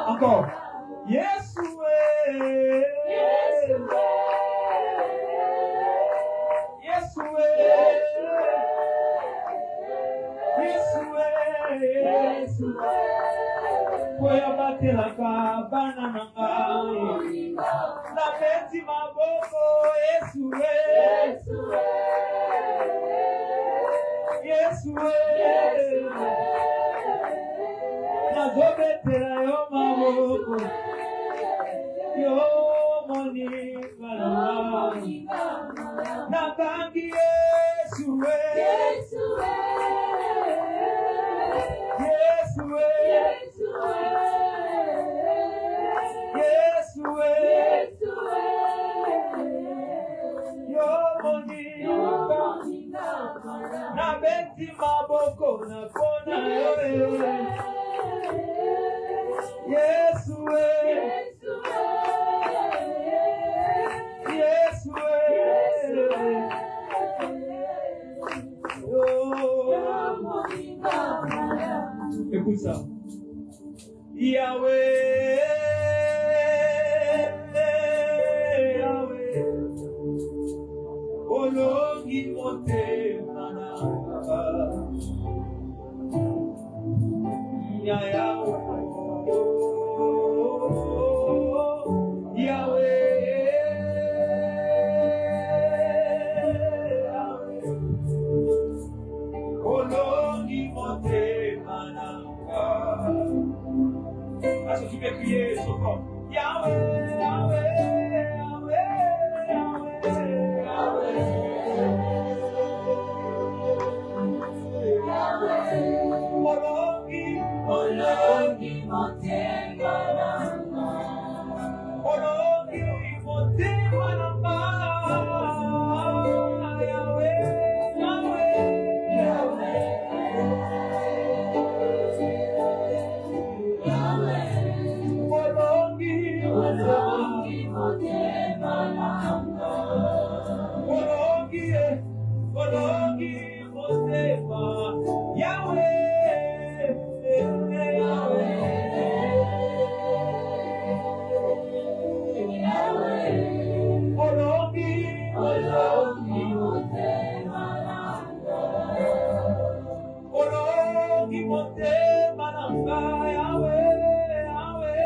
Encore. Yesu Koya batela ka bana nangai na beti maboko Yesu na zobetela yo maboko yo moni kalama nabangi Yesu we yo moninga na beti maboko na kona Yesu we écoute ça. Yahweh, Yahweh, Olongi mote manaka, Yahweh, Olongi mote manaka. Est-ce que tu peux crier ce corps? Yahweh, Yahweh, Yahweh, Yahweh, Yahweh. Olongi mote manaka. Olongi mote manaka. Yahweh, Yahweh, Yahweh. Olongi motema Yahweh, Yahweh, Yahweh. Olongi motema Olongi motema nanga Yahweh, Yahweh,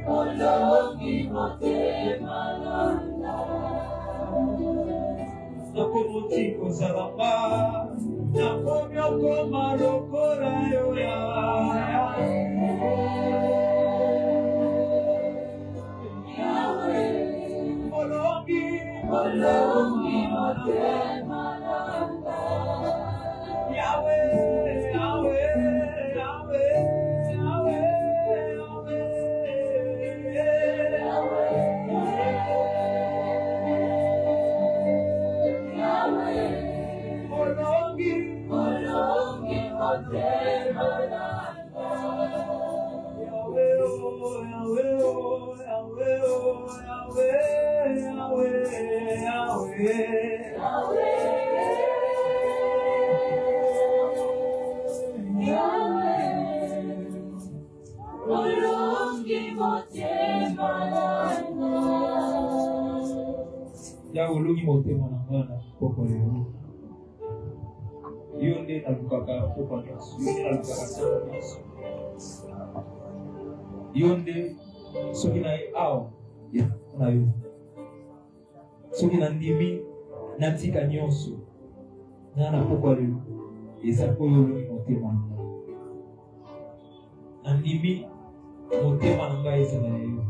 Olongi motema nanga. Nakomoti kozalamba, nakomi okoma lokola yo Yahweh. Olongi motema nanga. Yahweh, Yahweh, Yahweh. Olongi motema nanga na poko leo. Yo nde nalukaka poko nyonso, yo nde nalukaka ntango nyonso. Yo nde soki na ye awa na yo. Soki nandimi natika nyonso na poko leo. Eza po yo olongi motema nanga. Nandimi motema nanga ezala yo.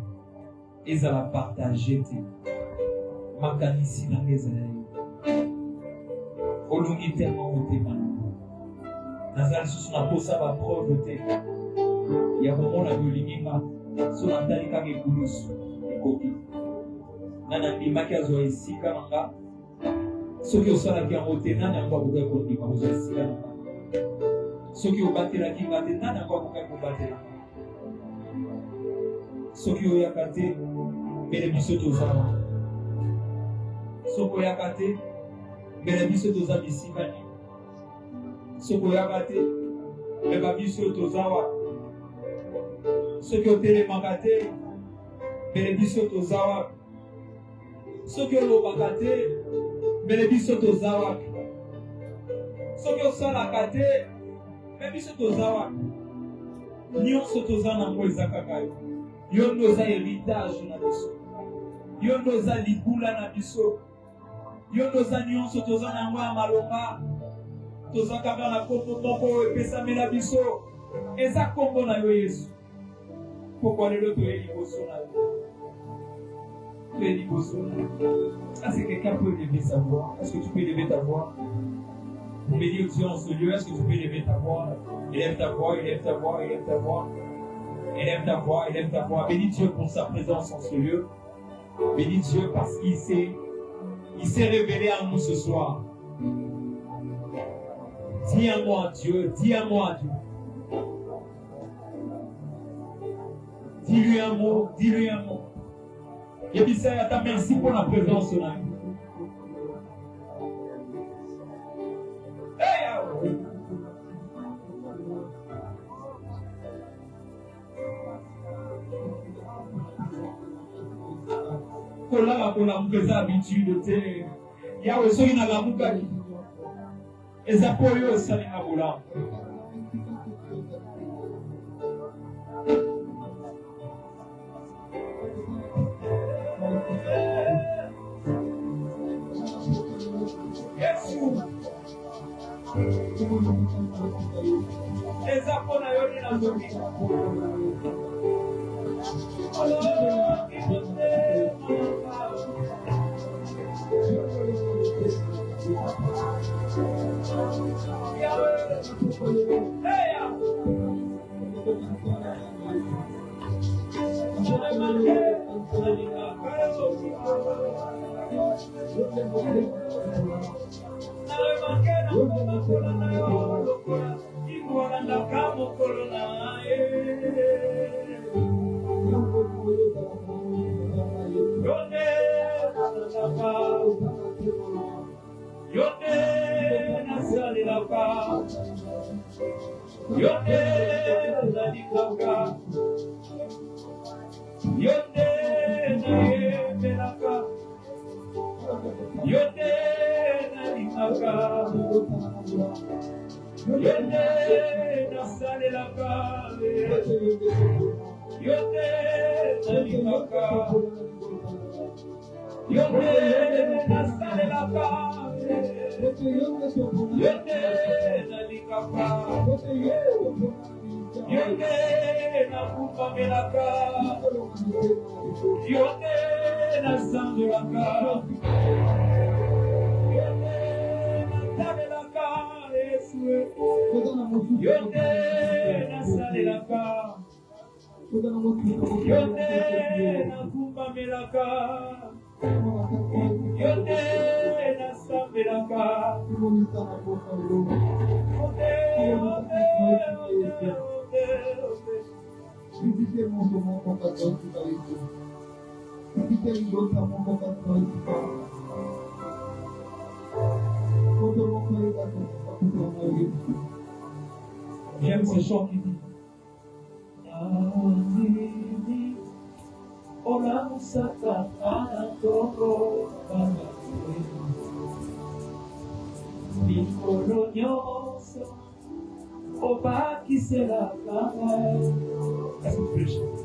Ezala partage te. Makanisi na ngezala yo. Olongi tellement motema nanga. Nazali susu na posa ba preuve te. Ya komona yolinginga. So nandali kaka ekulusu ekoki. Nana ndimaki azwa esika nanga. Soki osalaki yango te nani yango akoki kondima kozwa esika nanga. Soki obatelaki nga te nani yango akoki kobatela. Soki oyaka te mbele biso tozala. Soki oyaka te mbele biso toza bisika nini. Soki oyaka te mbele biso toza wa. Soki otelemaka te mbele biso toza wa. Soki olobaka te mbele biso toza wa. Soki osalaka te mbele biso toza wa. Nyonso toza nango eza kaka yo. Yo ndo oza héritage na biso. Yo ndo oza libula na biso. Yo ndo oza nyonso toza nango ya malonga. tozaka na kombo moko epesamela biso eza kombo na yo Yesu. Pourquoi lelo toye liboso na yo? Toye liboso na yo. Est-ce que quelqu'un peut lever sa voix? Est-ce que tu peux lever ta voix? Pour bénir Dieu en ce lieu, est-ce que tu peux lever ta voix? Élève ta voix, élève ta voix, élève ta voix. Élève ta voix, élève ta voix. Bénis Dieu pour sa présence en ce lieu. Bénis Dieu parce qu'il s'est révélé à nous ce soir. Dis un mot à Dieu, dis un mot à Dieu. Dis-lui un mot, dis-lui un mot. Yebisa ta merci pour la présence là. Kola kola mpeza habitude te. Yawe soki na lamukaki. Eza poyo esalinga bolamu. Yesu. Eza pona yoni na zoki. J'aime ce chant qui dit est-ce que tu peux le chanter?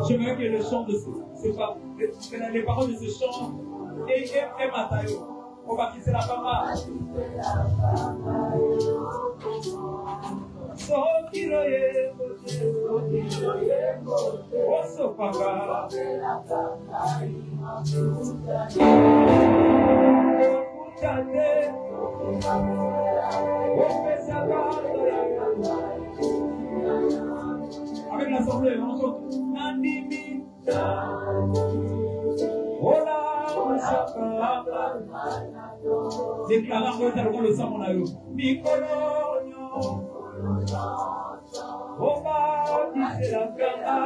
J'aimerais que le chant de les paroles de ce chant et Matayo. On va quitter la femme. Avec l'assemblée, on chante Nandimi. Déclarant que nous allons le sang mon aïe. Mikolonyo. Oba kise la kanga.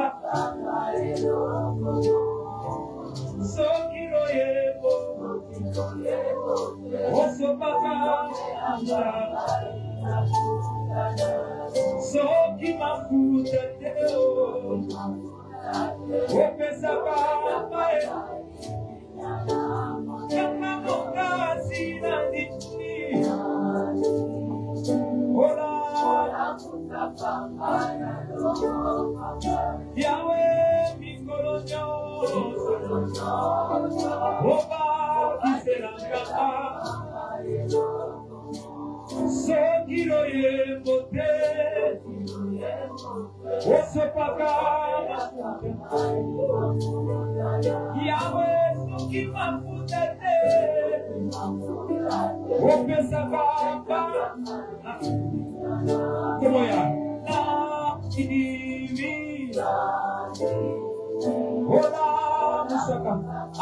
Sokiro yebo. Osopaka. Soki mafuta opesa bamae kama mokasi na nini ola yawe mikolo nyonso obakiselanga soki loyembo te osopaka yawe soki mafuta te opesaka komoya na idimi ola musaka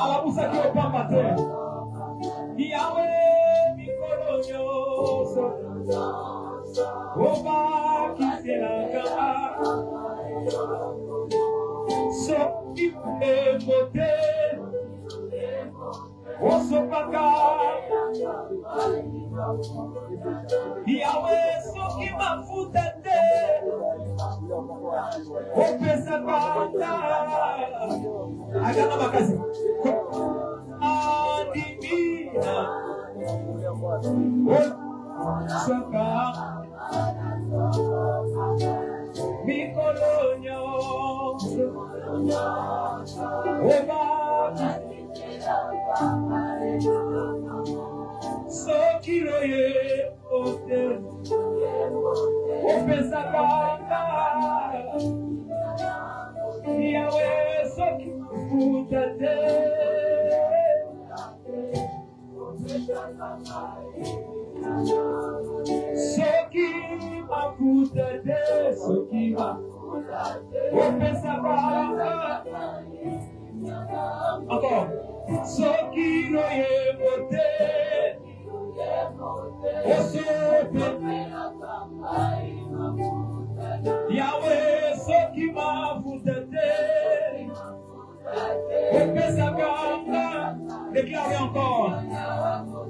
alabusaki opamba te yawe mikolo nyonso obakiselaka soki embo te osopaka yawe soki mafuta te opesaka agana makasi adimina osaka mikolo nyonso soki loyembo te opesaka yawe soki mafuta te soki mafuta te soki opesaka encore soki loyembo te osope yawe soki mafuta te opesaka déclarez encore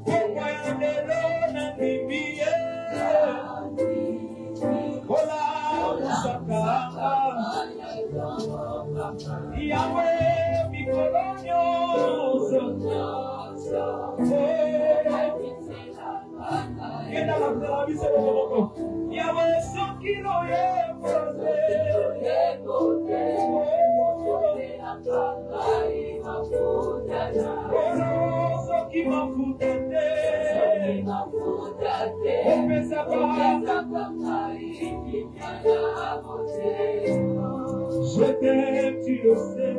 pourquoi yandelo na ndimie ola musaka yawe mikolo nyonso kenda bakutala biso bokoboko yawe soki loyembo te soki mafuta te opesaka je t'aime, tu le sais.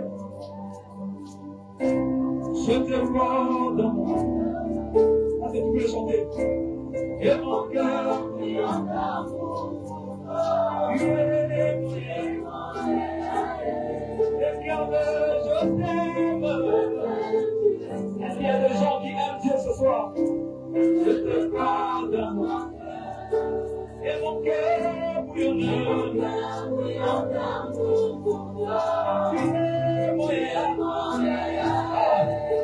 Je te vois dans mon cœur. Ah, tu peux le chanter. Et mon cœur, tu es je t'aime. Est-ce qu'il y a des gens qui aiment Dieu ce soir? Je te parle dans mon cœur. Et mon cœur bouillonne. Tu es mon yaya.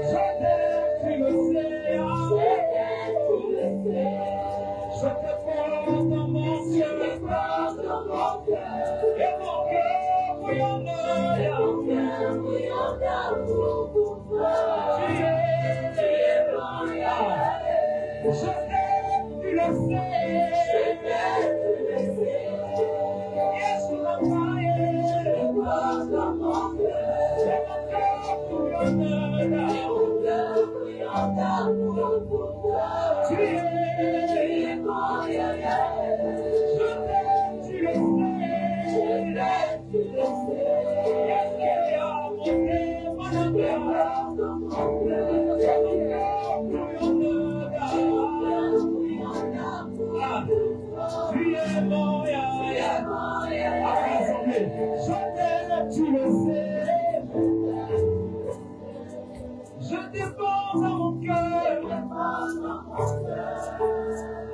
Je t'aime, tu le sais. Je te porte dans mon cœur. Et mon cœur bouillonne. Tu es mon yaya. Je t'aime, tu le sais. Je dépose à mon cœur,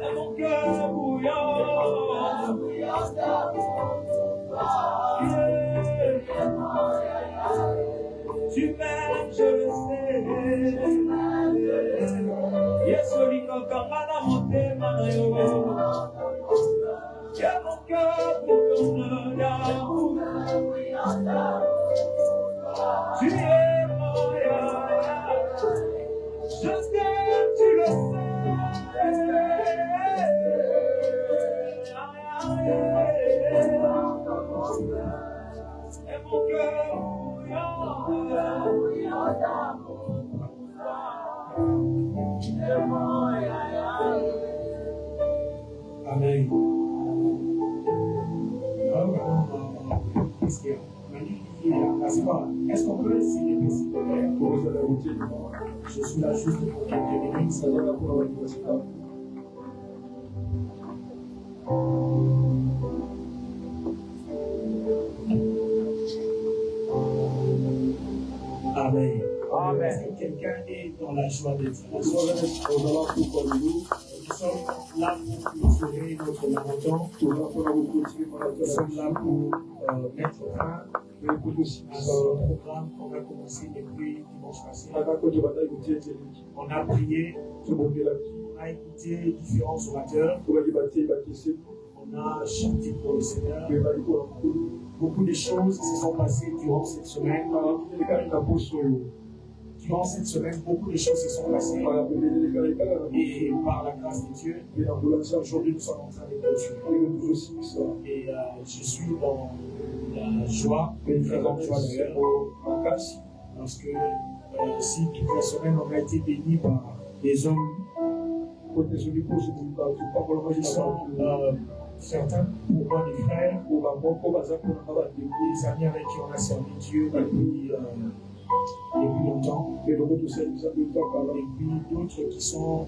et mon cœur bouillant. Tu m'aimes, je le sais. Yesolino kamana motema na yo. Et mon cœur bouillonne. dire. Est-ce qu'on peut essayer de préciser le Père? Je suis là juste pour quelques minutes. Amen. Amen. Est-ce que quelqu'un est dans la joie de Dieu? Nous sommes là pour clôturer notre marathon. Nous sommes là pour mettre fin à ce programme qu'on a commencé depuis dimanche passé. On a prié, on a écouté différents orateurs, on a chanté pour le Seigneur. Beaucoup de choses se sont passées durant cette semaine. Durant cette semaine, beaucoup de choses se sont passées. Et par la grâce de Dieu, aujourd'hui nous sommes en train de clôturer. Et je suis dans la joie, une très grande joie d'ailleurs, parce que si toute la semaine on a été bénis par des hommes qui sont certains pour moi des frères, des amis avec qui on a servi Dieu depuis longtemps, et puis d'autres qui sont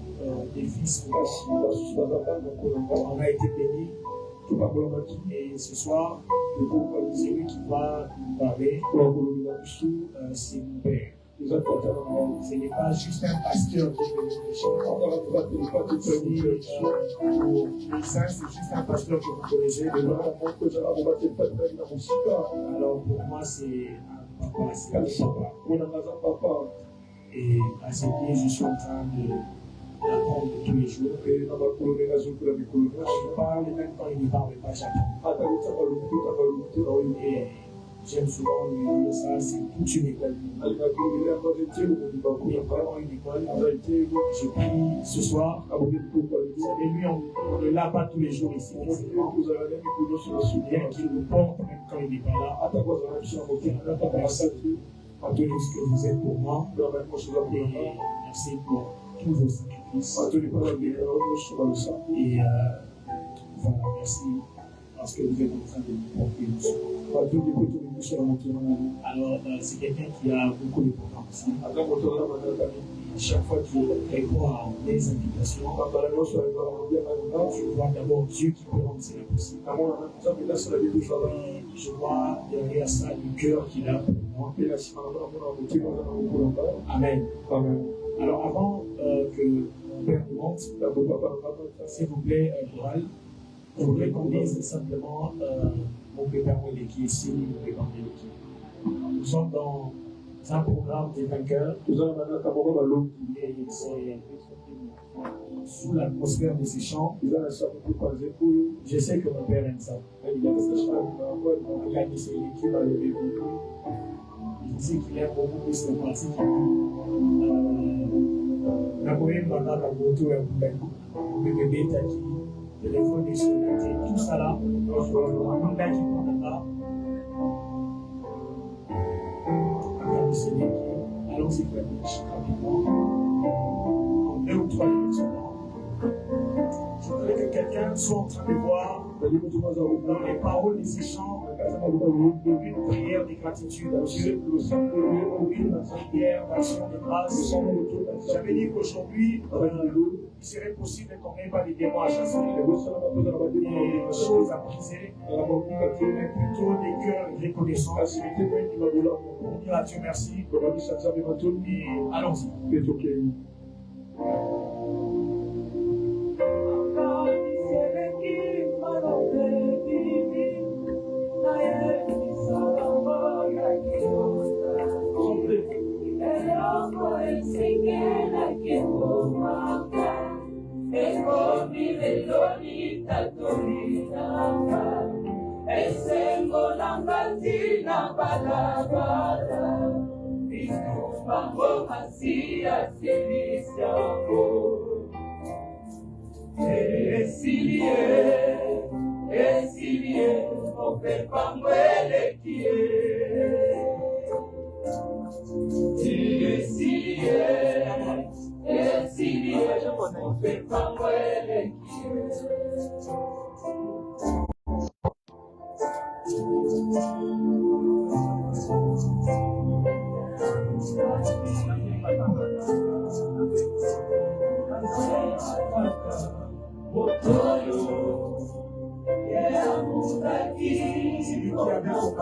des fils. On a été bénis. Et ce soir, celui qui va nous parler, c'est mon père. Ce n'est pas juste un pasteur qui est venu de chez nous. Ça, c'est juste un pasteur que vous connaissez. Alors pour moi, c'est un papa. Et à ses pieds, je suis en train d'apprendre tous les jours. Je parle même quand il ne parle pas chacun. Et j'aime souvent lui dire ça, c'est toute une école. Il y a vraiment une école. Je prie ce soir. Et lui, on ne l'a pas tous les jours ici. Bien qu'il nous porte même quand il n'est pas là. Merci pour tout ce que vous êtes pour moi. Et merci pour tous vos sacrifices. Et voilà, merci parce que vous êtes en train de nous porter le Alors, c'est quelqu'un qui a beaucoup de programmes aussi. Chaque fois qu'il répond à des invitations, je vois d'abord Dieu qui peut rendre cela possible. Je vois derrière ça le cœur qu'il a pour moi. Amen. Amen. Alors, avant que mon père nous monte, s'il vous plaît, Moral, je voudrais qu'on dise simplement mon pépin qui est ici, mon pépin qui. Nous sommes dans un programme des vainqueurs. Et c'est sous l'atmosphère de ces chants. Je sais que mon père aime ça. Il aime ces chants. Il dit qu'il aime beaucoup plus les pratiques. Téléphone et tout ça là, allons-y rapidement, en 2 ou 3 minutes seulement. Je voudrais que quelqu'un soit en train de voir dans les paroles de ces chants une prière de gratitude à Dieu, une prière d'action de grâce. J'avais dit qu'aujourd'hui, il serait possible qu'on n'ait pas des démons à chasser, des choses à briser, mais plutôt des cœurs reconnaissants. Pour dire à Dieu merci. Et allons-y.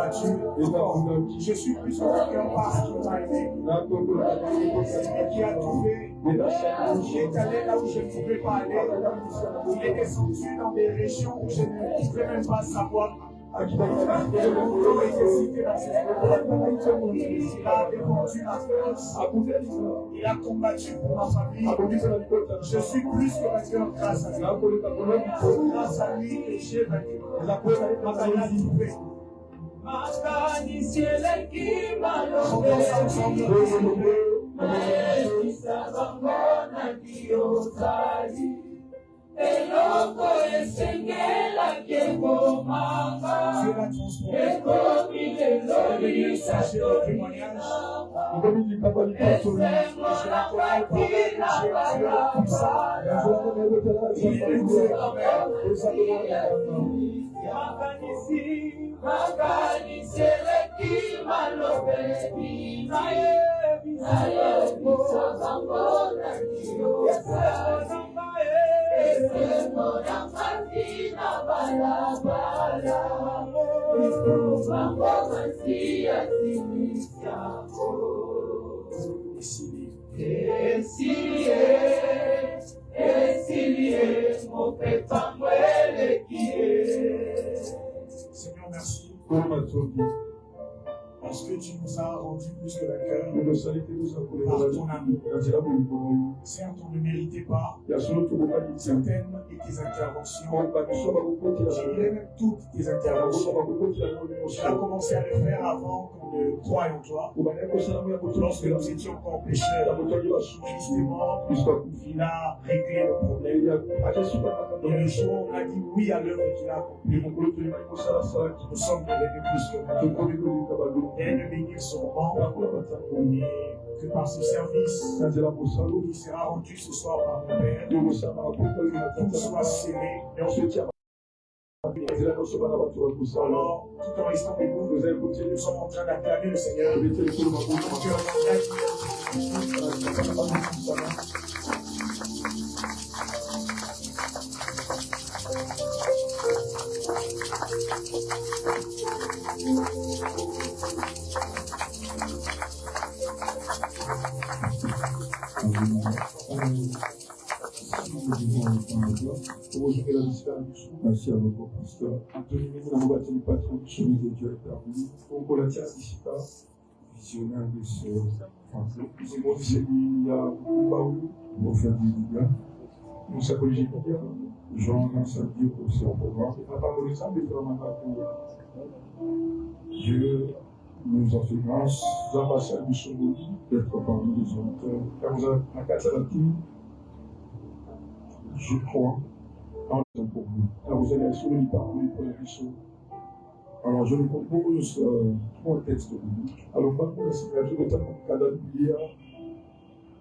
combattu. Je suis plus que vainqueur parce qu'il m'a aidé. Et qui a tout fait. Il est allé là où je ne pouvais pas aller. Il est descendu dans des régions où je ne pouvais même pas savoir. Il a défendu la France. Il a combattu pour ma famille. Je suis plus que vainqueur grâce à lui. Grâce à lui que j'ai vaincu. Eloko esengela kebomanga ekomi lelo lisatolina esengo na matina balaba makanisi eleki malobeli na yebisa bango na kiyosali esengo na matina balabala bango masiya simisiako esilie mopepa mwelekie. Seigneur, merci. Parce que tu nous as rendu plus que vainqueurs par ton amour. Certes, on ne méritait pas certaines de tes interventions. Je dirais même toutes tes interventions. Tu as commencé à le faire avant qu'on ne croie en toi. Lorsque nous étions encore pécheurs, justement, il a réglé le problème. Et le jour où on a dit oui à l'œuvre qu'il a accomplie, nous sommes devenus plus que vainqueurs. Et de bénir son nom, et que par ce service qui sera rendu ce soir par mon Père, tout soit scellé. Et on se tient. Alors, tout en restant debout, nous sommes en train d'acclamer le Seigneur. Merci à votre pasteur. Anthony Ménabouati, le patron du chemin de Dieu est parmi nous. Pour Colatia Dissipa, visionnaire de ce français. C'est mon fils, il y a Baou, pour faire du Liga. Nous s'appelons Jéhovah, Jean Nassadi, pour ce programme. Et papa, nous sommes des grands Dieu nous en fait grâce, nous ambassades du Sobo, d'être parmi les auditeurs. Car vous avez la Katalaki, je crois, en temps pour vous. Alors vous allez sur le parcours pour la mission. Alors je vous propose trois textes bibliques. Alors maintenant, la signature de temps comme Kadaboulia,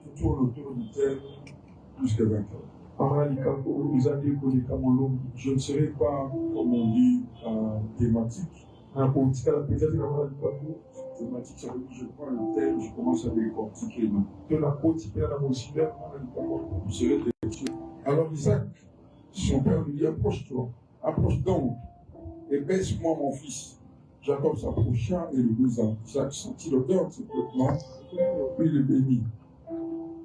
qui tourne autour du thème plus que 20 ans. Je ne serai pas, comme on dit, thématique. Peut-être thématique, ça veut dire que je prends un thème, je commence à décortiquer. De la côte, il y a la mocilaire, vous serez décortiqué. Alors Isaac, son père lui dit, approche-toi, approche donc, et baisse-moi mon fils. Jacob s'approcha et le baisa. Isaac sentit l'odeur de ses vêtements, puis le bénit.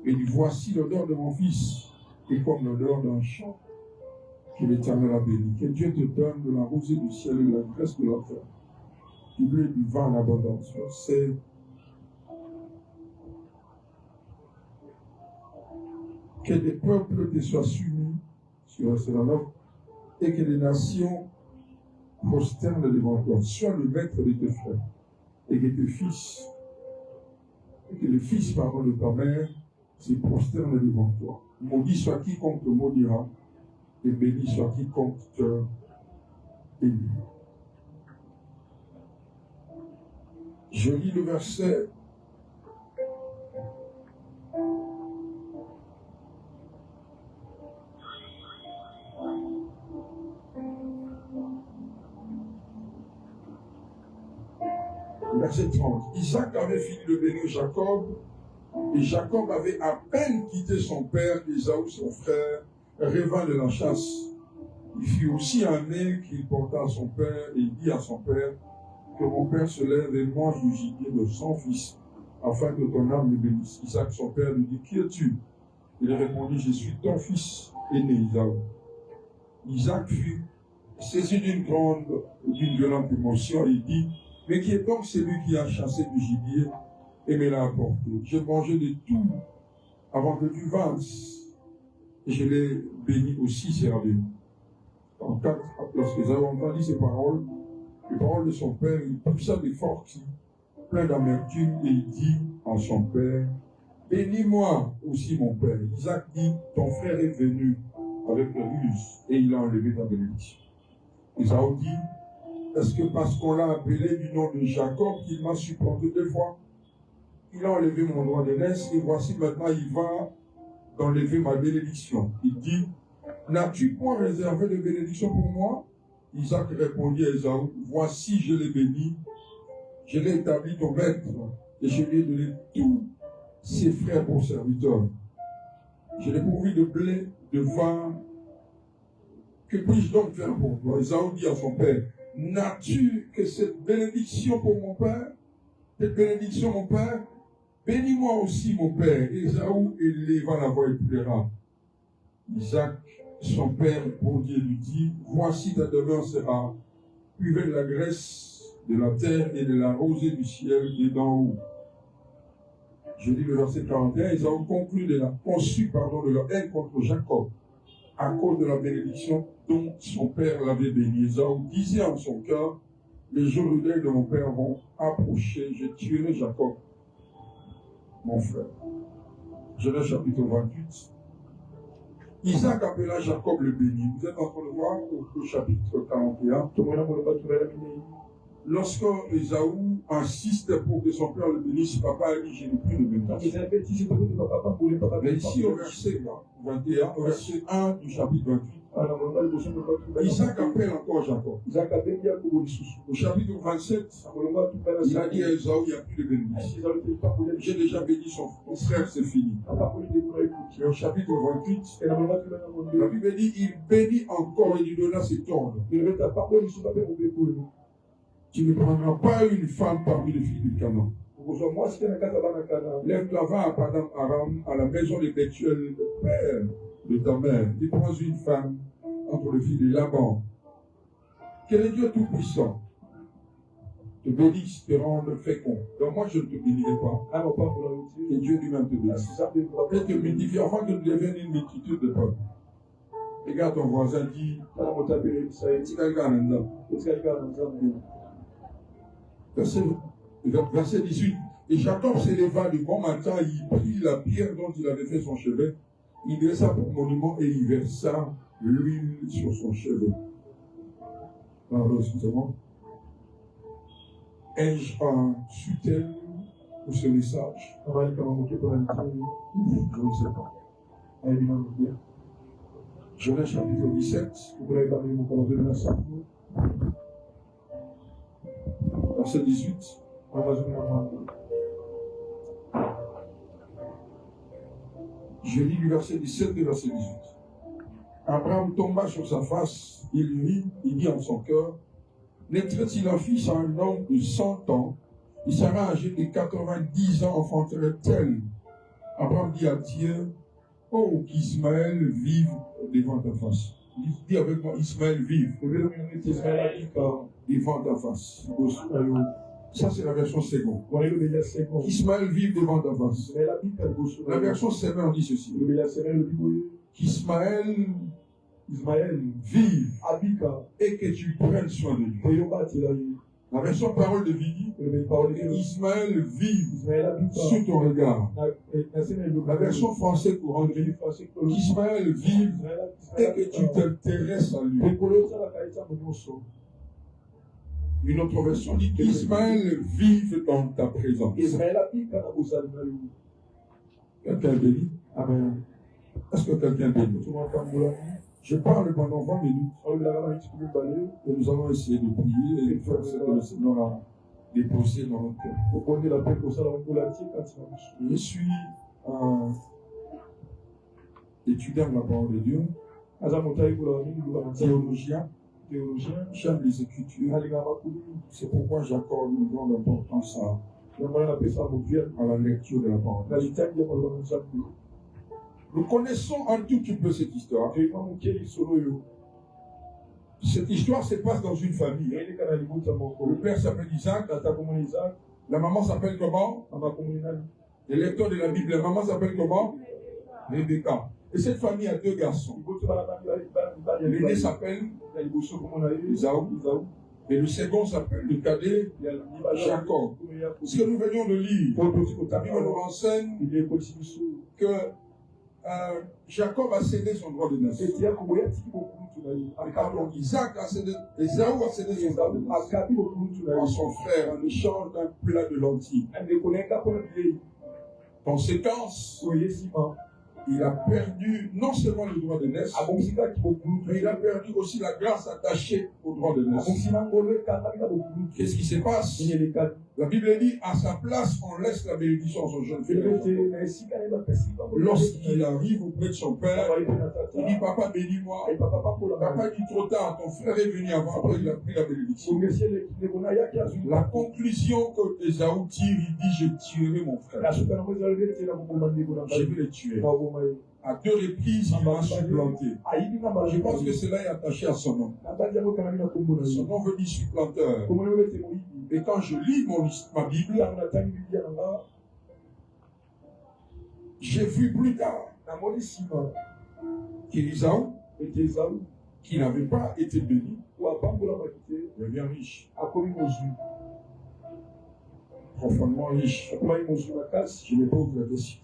Et dit, voici l'odeur de mon fils, et comme l'odeur d'un champ, que l'Éternel a béni. Que Dieu te donne de la rosée du ciel et de la graisse de la terre, du blé et du vin en abondance. C'est que des peuples te soient soumis sur la norme et que les nations prosternent devant toi. Sois le maître de tes frères et que tes fils, et que les fils de ta mère se prosternent devant toi. Maudit soit quiconque te maudira et béni soit quiconque te bénira. Je lis le verset. Verset 30. Isaac avait fini de bénir Jacob, et Jacob avait à peine quitté son père, Ésaü son frère, revint de la chasse. Il fit aussi un nez qu'il porta à son père, et il dit à son père, que mon père se lève et mange du gibier de son fils, afin que ton âme le bénisse. Isaac, son père, lui dit, qui es-tu? Il répondit, je suis ton fils aîné, Isaïe. Isaac fut saisi d'une violente émotion et dit, mais qui est donc celui qui a chassé du gibier et me l'a apporté? J'ai mangé de tout avant que tu vinses, et je l'ai béni aussi servi. En 4, lorsque Esaü entendit ces paroles, les paroles de son père, il poussa des forts cris, plein d'amertume, et il dit à son père, bénis-moi aussi mon père. Isaac dit, ton frère est venu avec le ruse, et il a enlevé ta bénédiction. Esaü dit, est-ce que parce qu'on l'a appelé du nom de Jacob qu'il m'a supplanté 2 fois? Il a enlevé mon droit d'aînesse, et voici maintenant il va d'enlever ma bénédiction. Il dit, n'as-tu point réservé de bénédiction pour moi? Isaac répondit à Esaü, voici je l'ai béni, je l'ai établi ton maître, et je lui ai donné tous ses frères pour serviteurs. Je l'ai pourvu de blé, de vin. Que puis-je donc faire pour toi? Esaü dit à son père, n'as-tu que cette bénédiction pour mon père? Cette bénédiction, mon père? Bénis-moi aussi, mon père. Esaü éleva la voix et pleura. Isaac, son père, répondit et lui dit, voici ta demeure sera puisée de la graisse de la terre et de la rosée du ciel et d'en haut. Je lis le verset 41, Esaü conclut de leur haine contre Jacob à cause de la bénédiction dont son père l'avait béni. Esaü disait en son cœur, les jours de deuil de mon père vont approcher, je tuerai Jacob, mon frère. Genèse chapitre 28. Isaac appela Jacob le béni. Vous êtes en train de voir au chapitre 41. Lorsque Esaü insiste pour que son père le bénisse, papa a dit, je n'ai plus de bénédiction. Mais ici au verset 21, au verset 1 du chapitre 28, Isaac appelle encore Jacob. Au chapitre 27, il a dit à Esaü, il n'y a plus de bénédiction. J'ai déjà béni son frère, c'est fini. Et au chapitre 28, la Bible dit, il bénit encore et lui donna ses ordres. Tu ne prendras pas une femme parmi les filles du Canaan. Lève-toi, va à Padan Aram, à la maison de Bethuel, le père de ta mère. Tu prends une femme entre les filles de Laban. Que le Dieu Tout-Puissant te bénisse, te rende fécond. Donc moi, je ne te bénirai pas. Que Dieu lui-même te bénisse. Et te multiplie afin que tu deviennes une multitude de peuples. Regarde ton voisin, dis, Verset 18. Et Jacob s'éleva du bon matin, il prit la pierre dont il avait fait son chevet, il dressa pour monument et il versa l'huile sur son chevet. Pardon, excusez-moi. Ai-je un soutien pour ce message? Je ne sais pas. Genèse chapitre 17. Verset 18. Je lis du verset 17 et verset 18. Abraham tomba sur sa face, il dit en son cœur, naîtrait-il un fils à un homme de 100 ans, il sera âgé de 90 ans, enfanterait-elle? Abraham dit à Dieu, oh, qu'Ismaël vive devant ta face. Dis avec moi, Ismaël vive devant ta face. Ça, c'est la version seconde. Qu'Ismaël vive devant ta face. La version seconde dit ceci. Qu'Ismaël vive et que tu prennes soin de lui. La version parole de vie dit Ismaël vive sous ton regard. La version française courante dit qu'Ismaël vive et que tu t'intéresses à lui. Une autre version dit qu'Ismaël vive dans ta présence. Quelqu'un béni? Amen. Est-ce que quelqu'un béni? Je parle pendant 20 minutes et nous allons essayer de prier et de faire ce que le Seigneur a déposé dans notre cœur. Je suis étudiant de la parole de Dieu, théologien, théologien, j'aime les Écritures. C'est pourquoi j'accorde une grande importance à la lecture de la parole. Nous connaissons un tout petit peu cette histoire. Cette histoire se passe dans une famille. Le père s'appelle Isaac. La maman s'appelle comment? Les lecteurs de la Bible, la maman s'appelle comment? Rebecca. Et cette famille a deux garçons. L'aîné s'appelle Isaou. Et le second s'appelle le cadet Jacob. Ce que nous venions de lire, la Bible nous renseigne que Jacob a cédé son droit de naissance. Pardon, Isaac a cédé, Esaou a cédé son droit de naissance à son frère en échange d'un plat de lentilles. Conséquence, il a perdu non seulement le droit de naissance, mais il a perdu aussi la grâce attachée au droit de naissance. Qu'est-ce qui se passe? La Bible dit, à sa place, on laisse la bénédiction à son jeune frère. Lorsqu'il arrive auprès de son père, il dit, papa, bénis-moi. Papa dit, trop tard, ton frère est venu avant, après il a pris la bénédiction. La conclusion que Esaou tire, il dit, je tuerai mon frère. Je vais le tuer. À deux reprises, il m'a supplanté. Je pense que cela est attaché à son nom. Son nom veut dire supplanteur. Et quand je lis ma Bible, j'ai vu plus tard qu'Ésaü, qui n'avait pas été béni, devient riche. Profondément riche. Je me pose la question.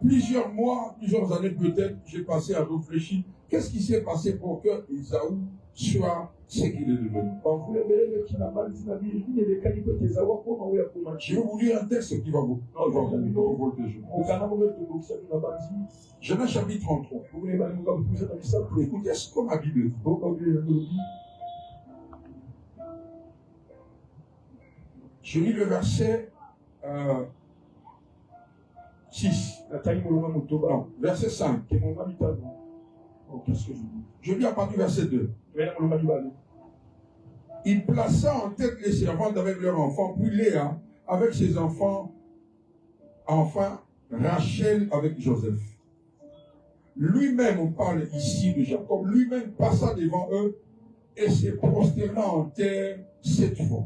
Plusieurs mois, plusieurs années peut-être, j'ai passé à réfléchir. Qu'est-ce qui s'est passé pour que Ésaü soit ce qu'il est devenu? Je vais vous lire un texte qui va vous voltiger. Genèse chapitre 33. Écoutez ce que ma Bible dit. Je lis le verset 6. Non, verset 5. Oh, qu'est-ce que je dis? Je lis à partir du verset 2. Il plaça en tête les servantes avec leurs enfants, puis Léa avec ses enfants, enfin Rachel avec Joseph. Lui-même, on parle ici de Jacob, lui-même passa devant eux et se prosterna en terre 7 fois.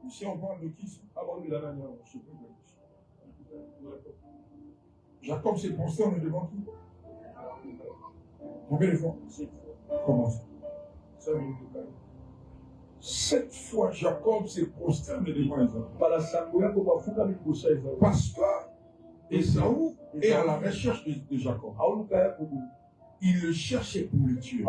Ici, on parle de qui? Jacob s'est prosterné devant qui? Combien de fois? Comment ça? 7 fois Jacob s'est prosterné devant Esaü. Parce que Esaü est à la recherche de Jacob. Il le cherchait pour le tuer.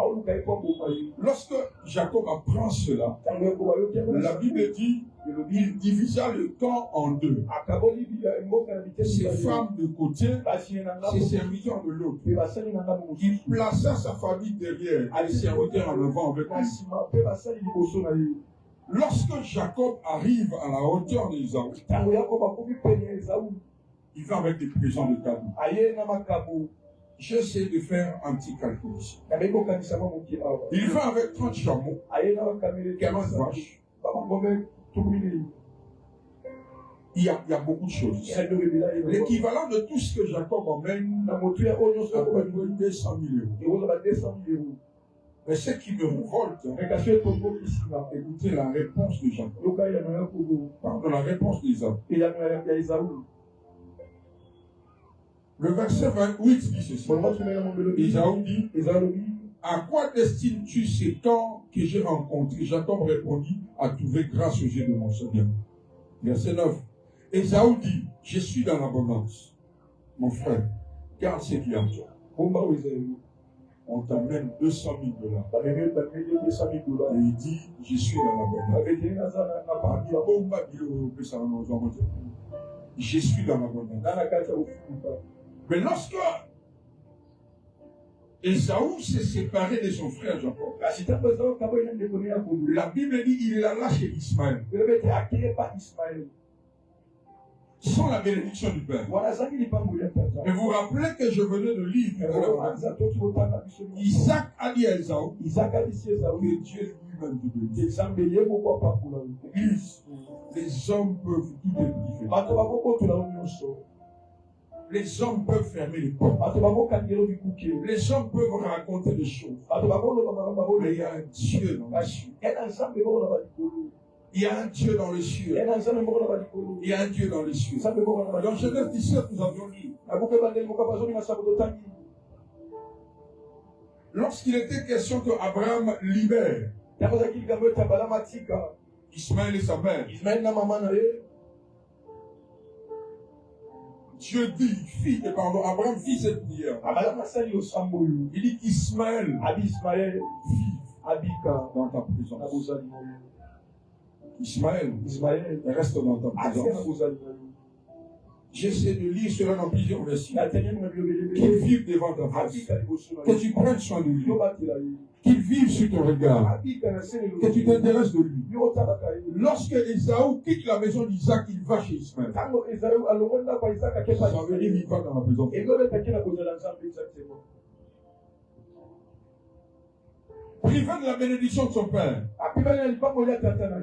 Lorsque Jacob apprend cela, la Bible dit il divisa le camp en deux. Ses femmes de côté, ses serviteurs de l'autre. Il plaça sa famille derrière, les serviteurs en avant avec lui. Lorsque Jacob arrive à la hauteur d'Ésaü, il va avec des présents de tabou. J'essaie de faire un petit calcul ici. Il va avec 30 chameaux, 40 vaches. Il y a beaucoup de choses. L'équivalent de tout ce que Jacob emmène à peu près 200 000 euros. Mais ce qui me révolte, écoutez la réponse de Jacob. Pardon, la réponse d'Ésaü. Le verset 28 dit ceci. Ésaü dit, à quoi destines-tu ces camps que j'ai rencontrés? Jacob répondit, à trouver grâce aux yeux de mon Seigneur. Verset 9. Ésaü dit, je suis dans l'abondance. Mon frère, garde ce qui est en toi. On t'amène $200 000. Et il dit, je suis dans l'abondance. Je suis dans l'abondance. Mais lorsque Ésaü s'est séparé de son frère Jacob, la Bible dit il alla chez Ismaël. sans la bénédiction du Père. Mais vous vous rappelez que je venais de lire Isaac a dit à Esaü que Dieu lui-même te bénisse. Les hommes peuvent tout édifier. Les hommes peuvent fermer les portes. Les hommes peuvent raconter des choses. Mais il y a un Dieu dans les cieux. Il y a un Dieu dans les cieux. Il y a un Dieu dans les cieux. Dans Genèse 17, nous avions lu. Lorsqu'il était question que Abraham libère Ismaël et sa mère, Dieu dit, Abraham fit cette prière. Il dit qu'Ismaël vive dans ta présence. Ismaël reste dans ta présence. J'essaie de lire cela dans plusieurs versets. Qu'il vive devant ta face. Que tu prennes soin de lui. Qu'il vive sur ton regard. Que tu t'intéresses de lui. Lorsque Esaü quitte la maison d'Isaac, il va chez Ismaël. Ça veut dire qu'il va dans la présence. Privé de la bénédiction de son père.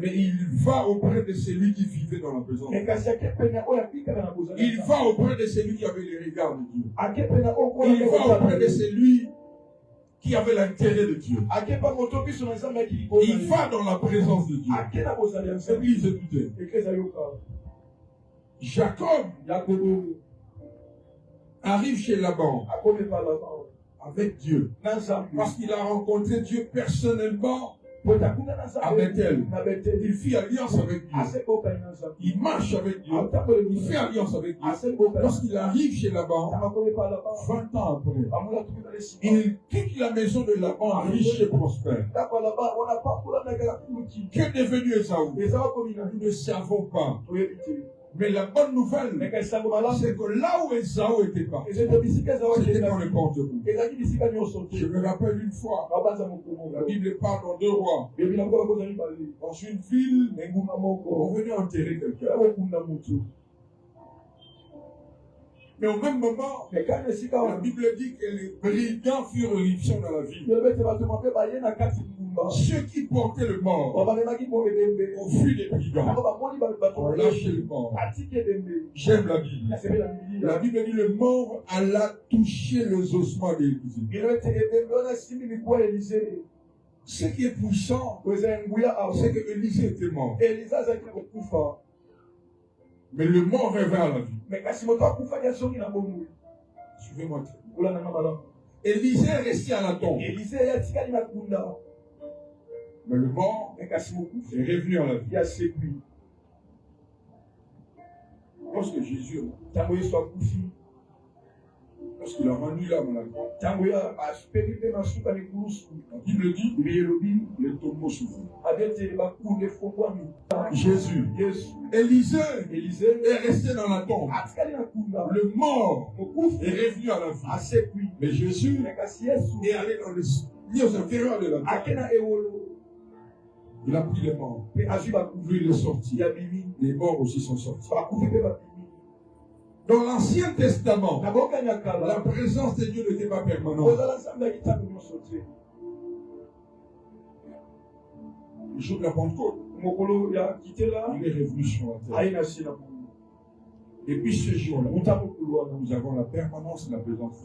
Mais il va auprès de celui qui vivait dans la présence. Il va auprès de celui qui avait les regards de Dieu. Il va auprès de celui qui avait l'intérêt de Dieu. Il va dans la présence de Dieu. Église écoutez. Jacob arrive chez Laban avec Dieu. Parce qu'il a rencontré Dieu personnellement à Bethel. Il fit alliance avec Dieu. Il marche avec Dieu. Il fait alliance avec Dieu. Lorsqu'il arrive chez Laban, 20 ans après, il quitte la maison de Laban riche et prospère. Qu'est devenu Esaü? Nous ne savons pas. Mais la bonne nouvelle, c'est que là où Esaü était parti, c'était dans le porte-coup. Je me rappelle une fois, la Bible parle dans 2 Rois. Dans une ville, on venait enterrer quelqu'un. Mais au même moment, la Bible dit que les brigands furent éruption dans la ville. Ceux qui portaient le mort ont fui les brigands. On lâché le mort. J'aime la Bible. La Bible dit le mort alla toucher les ossements d'Élisée. Ce qui est puissant, c'est que Élisée était mort. Mais le mort revint à la vie. Suivez-moi. Élisée est resté à la tombe. Mais le mort est revenu à la vie. Lorsque Jésus, lorsqu'il a rendu l'âme à la croix, la Bible dit les tombeaux s'ouvrent. Jésus, Élisée est resté dans la tombe. Le mort est revenu à la vie. Mais Jésus est allé dans les lieux inférieurs de la terre. Il a pris les morts. Lui, il est sorti. Les morts aussi sont sortis. Dans l'Ancien Testament, la présence de Dieu n'était pas permanente. Le jour de la Pentecôte, il est revenu sur la terre. Et puis ce jour-là, nous avons la permanence de la présence.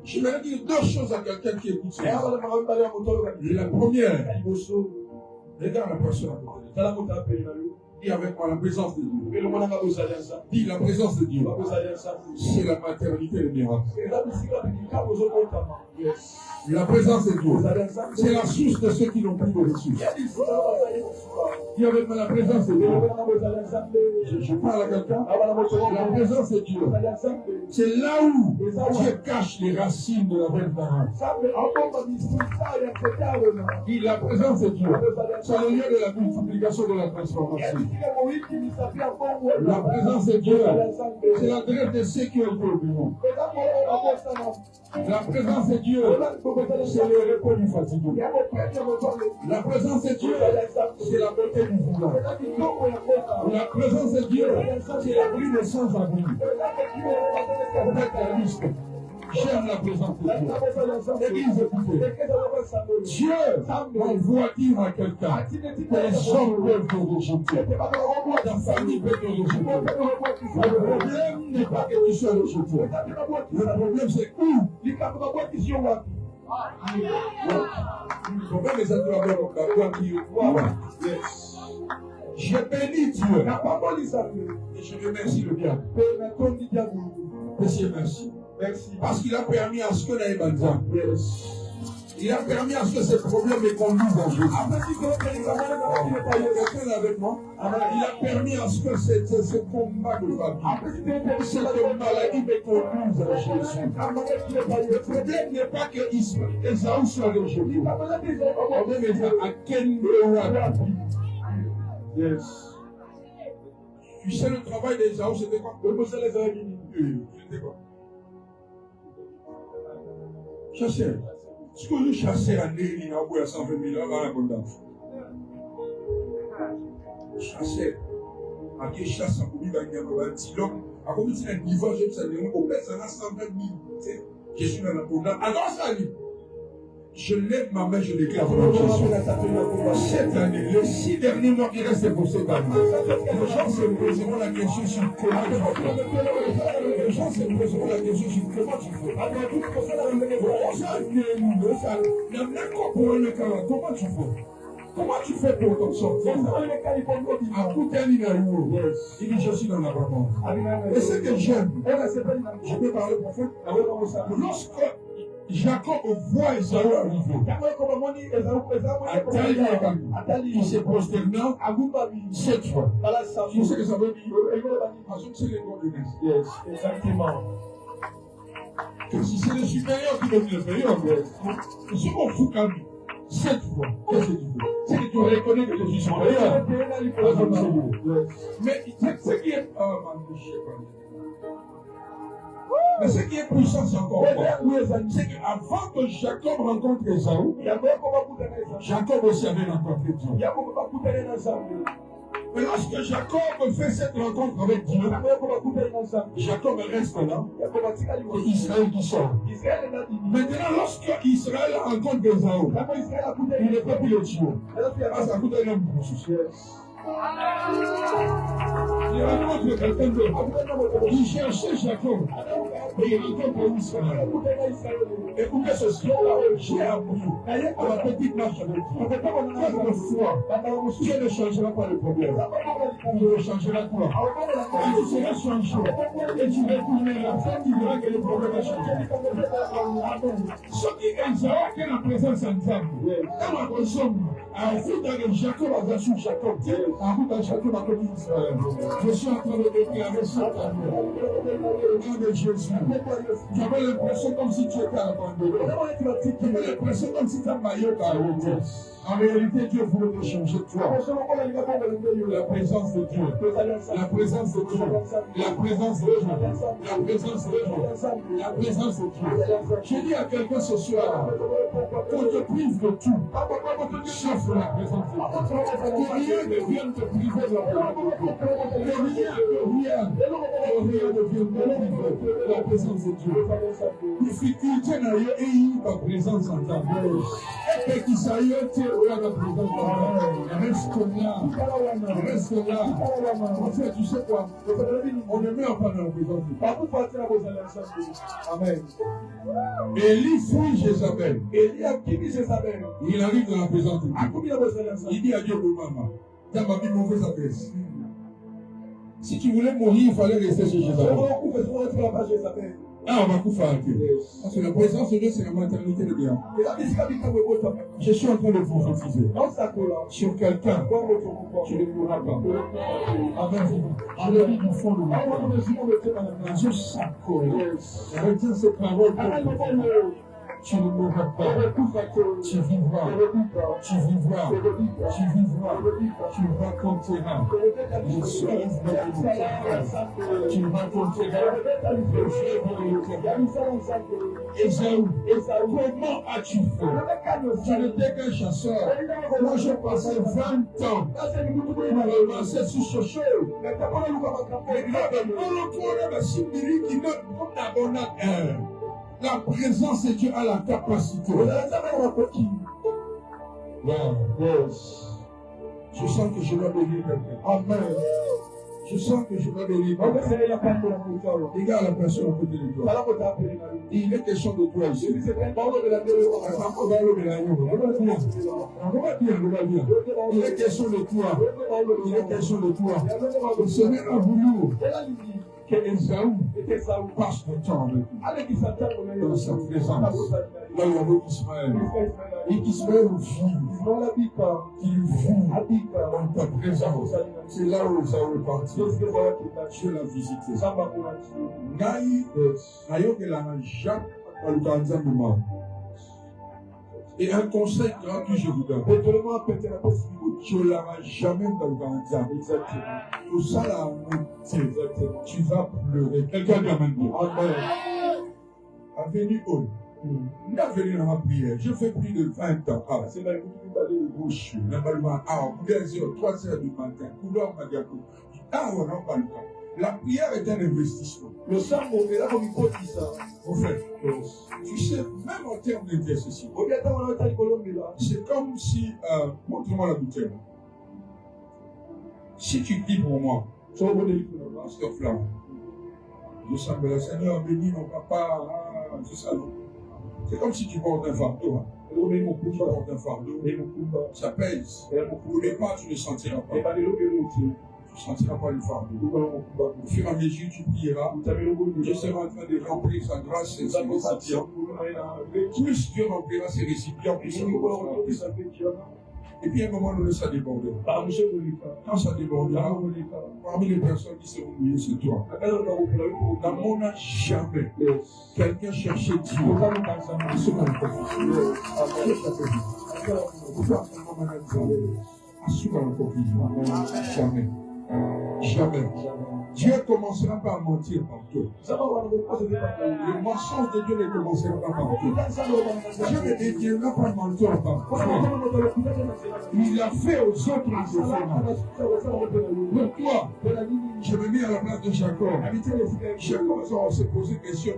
Je vais dire 2 choses à quelqu'un qui écoute ça. La première, regarde la personne à côté. Dis avec moi la présence de Dieu. Dis la présence de Dieu. C'est la maternité des miracles. La présence de Dieu, c'est la source de ceux qui n'ont plus de ressources. Dis avec moi la présence de Dieu. Je parle à quelqu'un. La présence de Dieu, c'est là où Dieu cache les racines de la belle parole. Dis la présence de Dieu, c'est le lieu de la multiplication de la transformation. La présence de Dieu, c'est l'adresse de ceux qui ont été au bureau. La présence de Dieu, c'est le repos du fatigué. La présence de Dieu, c'est la beauté du vouloir. La présence de Dieu, c'est l'abri des sans-abri. J'aime la présence de Dieu. L'église, écoutez. Dieu envoie dire à quelqu'un que les hommes peuvent te rejeter. Ta famille peut te rejeter. Le problème n'est pas que tu sois rejeté. Le problème, c'est où? Le problème, c'est que je bénis Dieu. Et je remercie le bien. Monsieur, merci. Merci. Parce qu'il a permis à ce que l'on ait besoin. Il a permis à ce que ces problèmes me conduisent à Jésus. Quelqu'un avec moi. Il a permis à ce que ce combat de famille, cette maladie me conduise à Jésus. Le problème n'est pas que Esaü soit rejeté. Le problème est à quel endroit. Yes. Tu sais, le travail d'Esaü, c'était quoi? C'était quoi? Chasseur. Ce que le chasseur a né, il a boué à 120 000 ans dans l'abondance. Chasseur. A qui chasse à Koumi, il y a un petit homme. A Koumi, il y a un niveau, je me suis au père, ça a 120 000. Je suis dans l'abondance. Alors, ça dit. Je lève ma main, je déclare pour Jésus. Cette année, les 6 derniers mois qui restent pour cette année, les gens se poseront la question sur comment tu fais. Les gens se poseront la question sur comment tu fais. Comment tu fais? Comment tu fais pour t'en sortir? Il dit, je suis dans l'abondance. Et ce que j'aime, je peux parler au prophète. Lorsque Jacob voit Esaü arriver, il s'est prosterné 7 fois. Tu sais que ça veut dire? C'est les grands de Yes, exactement. Que si c'est le supérieur qui devient l'inférieur, ce qu'on fout quand même 7 fois. Qu'est-ce que tu fais? C'est que tu reconnais que je suis supérieur. Mais ce qui est. Mais ce qui est puissant, c'est encore c'est qu'avant que Jacob rencontre Esaü, Jacob aussi avait rencontré Dieu. Mais lorsque Jacob fait cette rencontre avec Dieu, Jacob reste là, et Israël qui sort. Maintenant, lorsque Israël rencontre Esaü, il ne peut plus le tuer. Parce que ça coûte un homme pour il rencontre quelqu'un d'autre qui cherchait Jacob et il rencontre Israël. Écoutez ce soir, j'ai appris à la petite marche avec Dieu. Quelle foi, Dieu ne changera pas le problème. Il ne changera quoi? Et tu seras changé et tu retourneras. Tu verras que le problème a changé. Ce qui est Isaac est la présence ensemble. Quand on consomme, à fond de Jacob a su Jacob. En route à Jacob a connu Israël. Je suis en train de déclarer ça au nom de Jésus. Tu avais l'impression comme si tu étais abandonné. Tu avais l'impression comme si ta maillot a ôté. En réalité, Dieu voulait te changer toi. La présence de Dieu. La présence de Dieu. La présence de Dieu. La présence de Dieu. La présence de Dieu. J'ai dit à quelqu'un ce soir, qu'on te prive de tout, sauf la présence de Dieu. Que rien ne vienne te priver de la présence de Dieu. Que rien ne vienne te priver de la présence de Dieu. Difficulté n'a eu ta présence en ta vie. Et qui s'aille la présence de Dieu. Reste là. En fait, tu sais quoi? On ne meurt pas dans la présence de Dieu. Amen. Élie fuit Jézabel. Il arrive dans la présence de Dieu. Il dit à Dieu, maman, dans ma vie, mauvaise adresse. Si tu voulais mourir, il fallait rester chez Jézabel. Ah, on va tout faire. Parce que la présence de Dieu, c'est la maternité de bien. Je suis en train de vous prophétiser sur quelqu'un. Tu ne pourras pas. Amen. Je le dis du fond de mon cœur. Dieu s'accorde. Retiens cette parole pour Tu ne mourras pas. Tu vivras. Tu vivras. Tu vivras. Tu raconteras les choses de l'Éternel. Tu raconteras les œuvres de l'Éternel. Ésaü, comment as-tu fait? Tu n'étais qu'un chasseur. Moi, j'ai passé 20 ans pour avancer sur ce chemin. La présence de Dieu a la capacité. Wow. Yes. Je sens que je dois bénir quelqu'un. Amen. Je sens que je dois bénir quelqu'un. Regarde la personne à côté de toi. Il est question de toi ici. Il est question de toi. Il est question de toi. Le Seigneur a voulu que Ésaü passe le temps avec lui. Dans sa présence. Là, il y avait Ismaël. Et qu'Ismaël vit, qu'il vit dans ta présence. C'est là où Ésaü est parti. Dieu l'a visité. Et un conseil gratuit, je vous donne. Tu ne l'auras jamais dans le Gandia. Exactement. Tout ça, là, tu vas pleurer. Quelqu'un dit Amen. Amen. Avenue Hall. On est venu dans ma prière. Je fais plus de 20 ans. Ah, c'est là que vous parlez de bouche. Ah, 2h, 3h du matin. Couleur Magapo. Ah, on n'en parle pas. La prière est un investissement. Le sang, on est là comme il faut dire ça. Mon frère, tu sais, même en termes d'intercession, c'est comme si, montre-moi la bouteille. Si tu dis pour moi, pasteur Flamme, je sens que le Seigneur bénit mon papa, c'est ça. C'est comme si tu portes un fardeau. Tu portes un fardeau, ça pèse. Au départ, tu ne sentiras pas. Tu ne sentiras pas le fardeau. Au fur et à mesure, tu prieras. Dieu sera en train de remplir sa grâce et ses récipients. Plus Dieu remplira ses récipients, plus ça commencera à remplir. Et puis à un moment donné, ça débordera. Quand ça débordera, parmi les personnes qui seront mouillées, c'est toi. Dans mon âge, jamais quelqu'un cherchait Dieu. Ce qu'on a fait. Jamais. Jamais. Dieu commencera par mentir par toi. Le mensonge de Dieu ne commencera pas par toi. Dieu ne deviendra pas menteur par toi. Il a fait aux autres différemment. Pour toi, je me mets à la place de Jacob. Jacob s'est posé une question,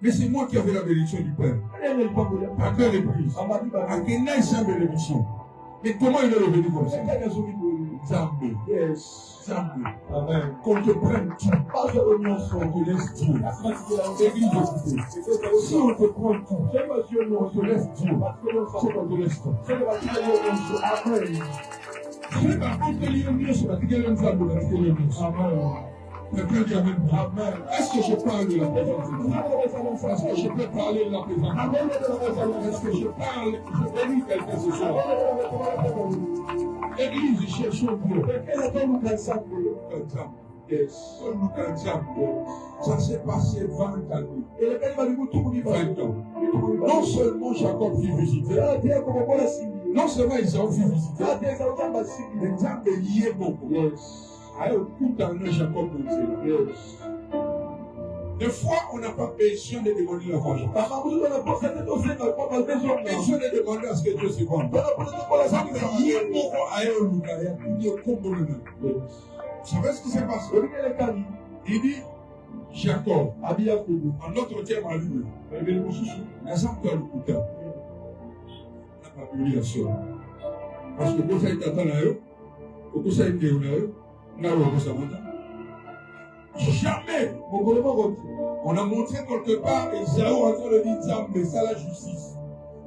mais c'est moi qui avais la bénédiction du Père. À quelle reprise? À quelle bénédiction? Mais comment il est revenu comme ça? Zambé. Yes. Zambé. Amen. Qu'on te prenne tout. Pas de remise, on te laisse Dieu. L'église écoutée. Si on te prend tout, on te laisse Dieu. C'est qu'on te laisse tout. Amen. C'est par contre que l'Union, c'est parce que l'Union, c'est parce que l'Union. Amen. Quelqu'un dit Amen. Amen. Est-ce que je parle de la présence de Dieu? Est-ce que je peux parler de la présence de Dieu? Est-ce que je parle, je bénis quelqu'un ce soir? Église, cherchons Dieu. Yes. Ça s'est passé 20 années. 20 ans. Non seulement Jacob fut visité, non seulement Isaïe fut visité, mais Dieu a lié beaucoup. Yes. Alors, tout dans le Jacob monté. Yes. Des fois, on n'a pas besoin de demander la vengeance. Besoin de demander à ce que Dieu se venge. Vous savez ce qui s'est passé? Il dit, Jacob, en notre terme à lui, parce que vous savez que ça a été jamais. On a montré quelque part Esaü en train de dire Zambé, c'est la justice.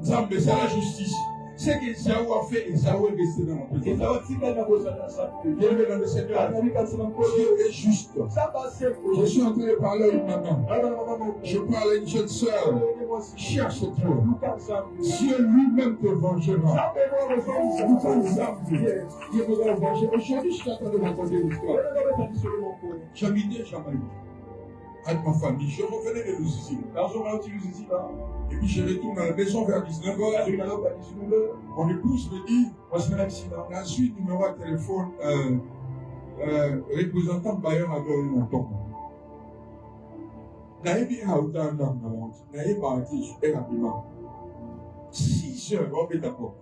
Zambé, c'est la justice. Ce qu'Esaü a fait, Esaü est resté dans la présence. Bien-aimé dans le Seigneur, Dieu est juste. Je suis en train de parler à une maman. Je parle à une jeune sœur. Cherche-toi. Dieu lui-même te vengera. Dieu me venger. Aujourd'hui, je suis en train de raconter l'histoire. J'habitais Jamaïque. avec ma famille. Je revenais de Lusitine. Et puis je retourne à la maison vers 19h. Mon épouse me dit, la suite numéro de téléphone, représentant Bayon a donné mon temps. Naïbi a autant d'âme, Naïbi a dit, super rapidement. 6 heures, on met d'accord.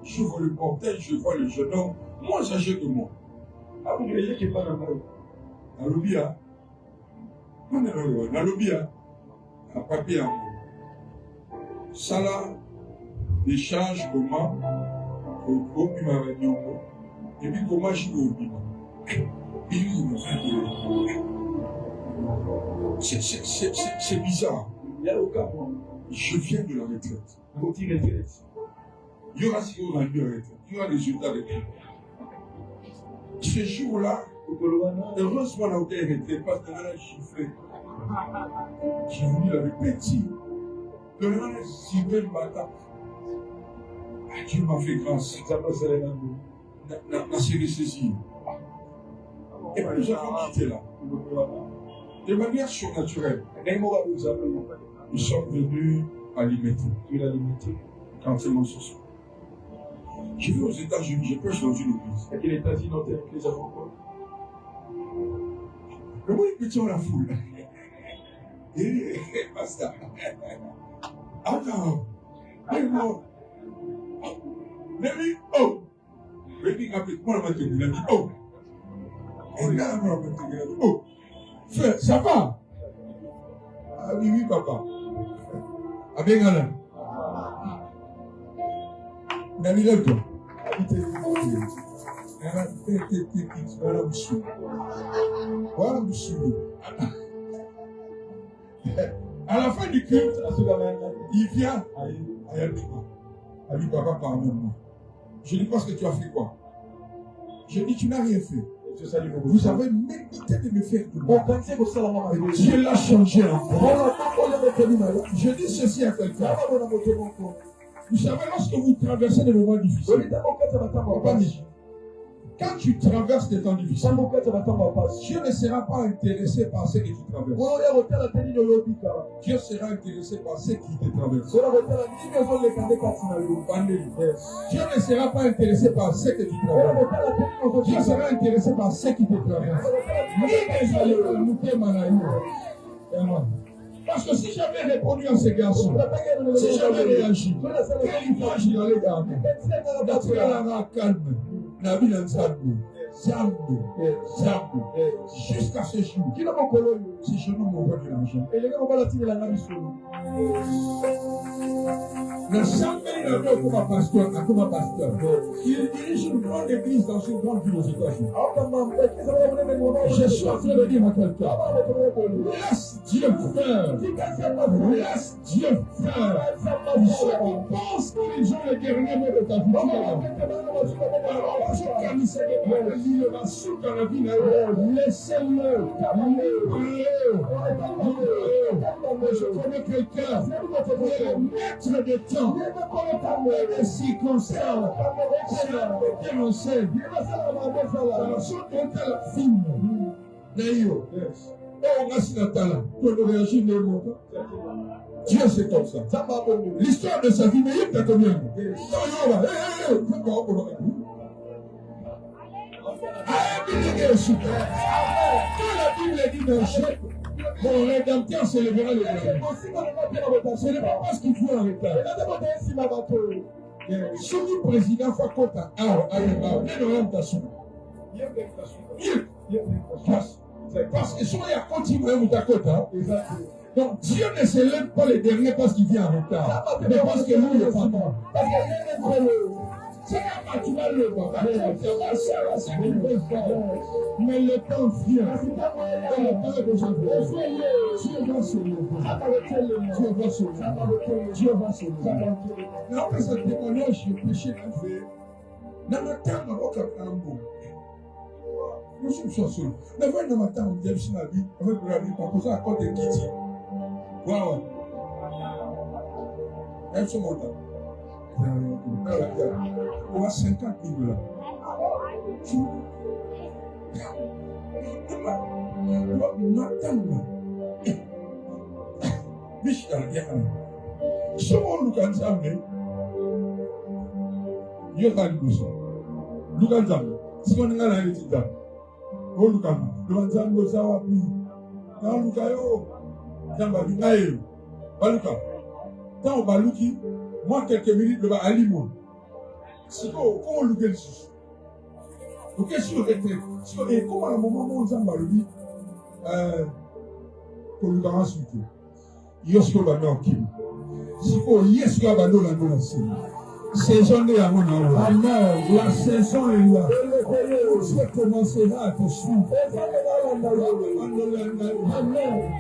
J'ouvre le portail, je vois le jeune homme. Moi, j'achète de moi. Ah, vous voyez qu'il n'est pas dans la lobby, hein? Non, la lobby, hein? Un papier, hein? Ça là, l'échange, comment? Au bima, et puis comment je vais au bima? C'est bizarre. Il y a aucun point. Je viens de la retraite. Il y aura ce qu'on a eu à retraite. Il y aura les résultats de tout. Ce jour-là, heureusement, la hauteur est retraite parce qu'on a chiffré. J'ai voulu la répéter. Le rang est si belle bataille. Dieu m'a fait grâce. Ça passe à la série saisie. Et puis nous avons quitté là. De manière surnaturelle. Nous sommes venus à Limité. Quand c'est mon source. Je vais aux États-Unis, je prêche dans une église. Le mot est petit en la foule. Et basta. Ah non. Non. Baby, oh. Baby, moi, la matinée, il a dit, oh. Et là, la matinée, il a dit, oh. Frère, ça va? Ah oui, oui, papa. Ah bien, Alain. Navigateur. À la fin du culte, il vient. Il dit, papa, pardonne-moi. Je dis, parce que tu as fait quoi? Je dis, tu n'as rien fait. Vous avez médité de me faire du mal. Dieu l'a changé encore. Je dis ceci à quelqu'un. Vous savez, lorsque vous traversez des moments difficiles, quand tu traverses des temps difficiles, Dieu ne sera pas intéressé par ce que tu traverses. Dieu sera intéressé par ce qui te traverse. Dieu ne sera pas intéressé par ce que tu traverses. Dieu sera intéressé par ce qui te traverse. Parce que si j'avais répondu à ces garçons, si j'avais réagi, quelle image il allait garder? D'être là, calme, la vie d'un Zambe, jusqu'à ce jour. Ces genoux m'envoient de l'argent. Le Zambe, il avait comme pasteur. Il dirige une grande église dans une grande ville aux États-Unis. Je suis en train de dire à quelqu'un, laisse Dieu faire. Laisse Dieu faire. Ceux qui pensent qu'ils ont le dernier mot de ta vie, il va sous dans la vie, laissez-le. Je connais quelqu'un qui est le maître de temps, des circonstances. C'est la beauté enseigne. Son temps la film. D'ailleurs, on a si la talent. On réagit de mon temps. Dieu, c'est comme ça. L'histoire de sa vie, mais il y a combien? Quand la Bible dit d'un mon rédempteur s'élèvera le dernier. Ce n'est pas parce qu'il faut en retard. Si le président fait quoi à parce que si on y a continué à Dakota, donc Dieu ne s'élève pas le dernier parce qu'il vient en retard, mais parce que lui est patron. Mais le temps vient. Dieu va se lever. Après ce témoignage, j'ai prêché un fait. Dans le temps, on va faire un mot. Nous sommes chanceux. Mais voilà, dans le temps, on vient sur la vie, avec la vie, on peut ça à côté de Kitty. Waouh. Même sur mon temps. On a 50 000 là. Michel, someone look at something. You can't do so. Look at them. Someone got anything done. Oh, look at me. Look at them. Look at me. Now look at you. Somebody, hey, Baluka. Quand Baluki, moi quelques minutes, je vais aller moi. C'est comment look at this? Ok, si on était, et comment à un moment où on va lui, pour le grand suite. Yosko va nous qui. Si on y est, va nous la nous saison de la monnaie. Amen. La saison est là. Ça commencera à te suivre. Amen.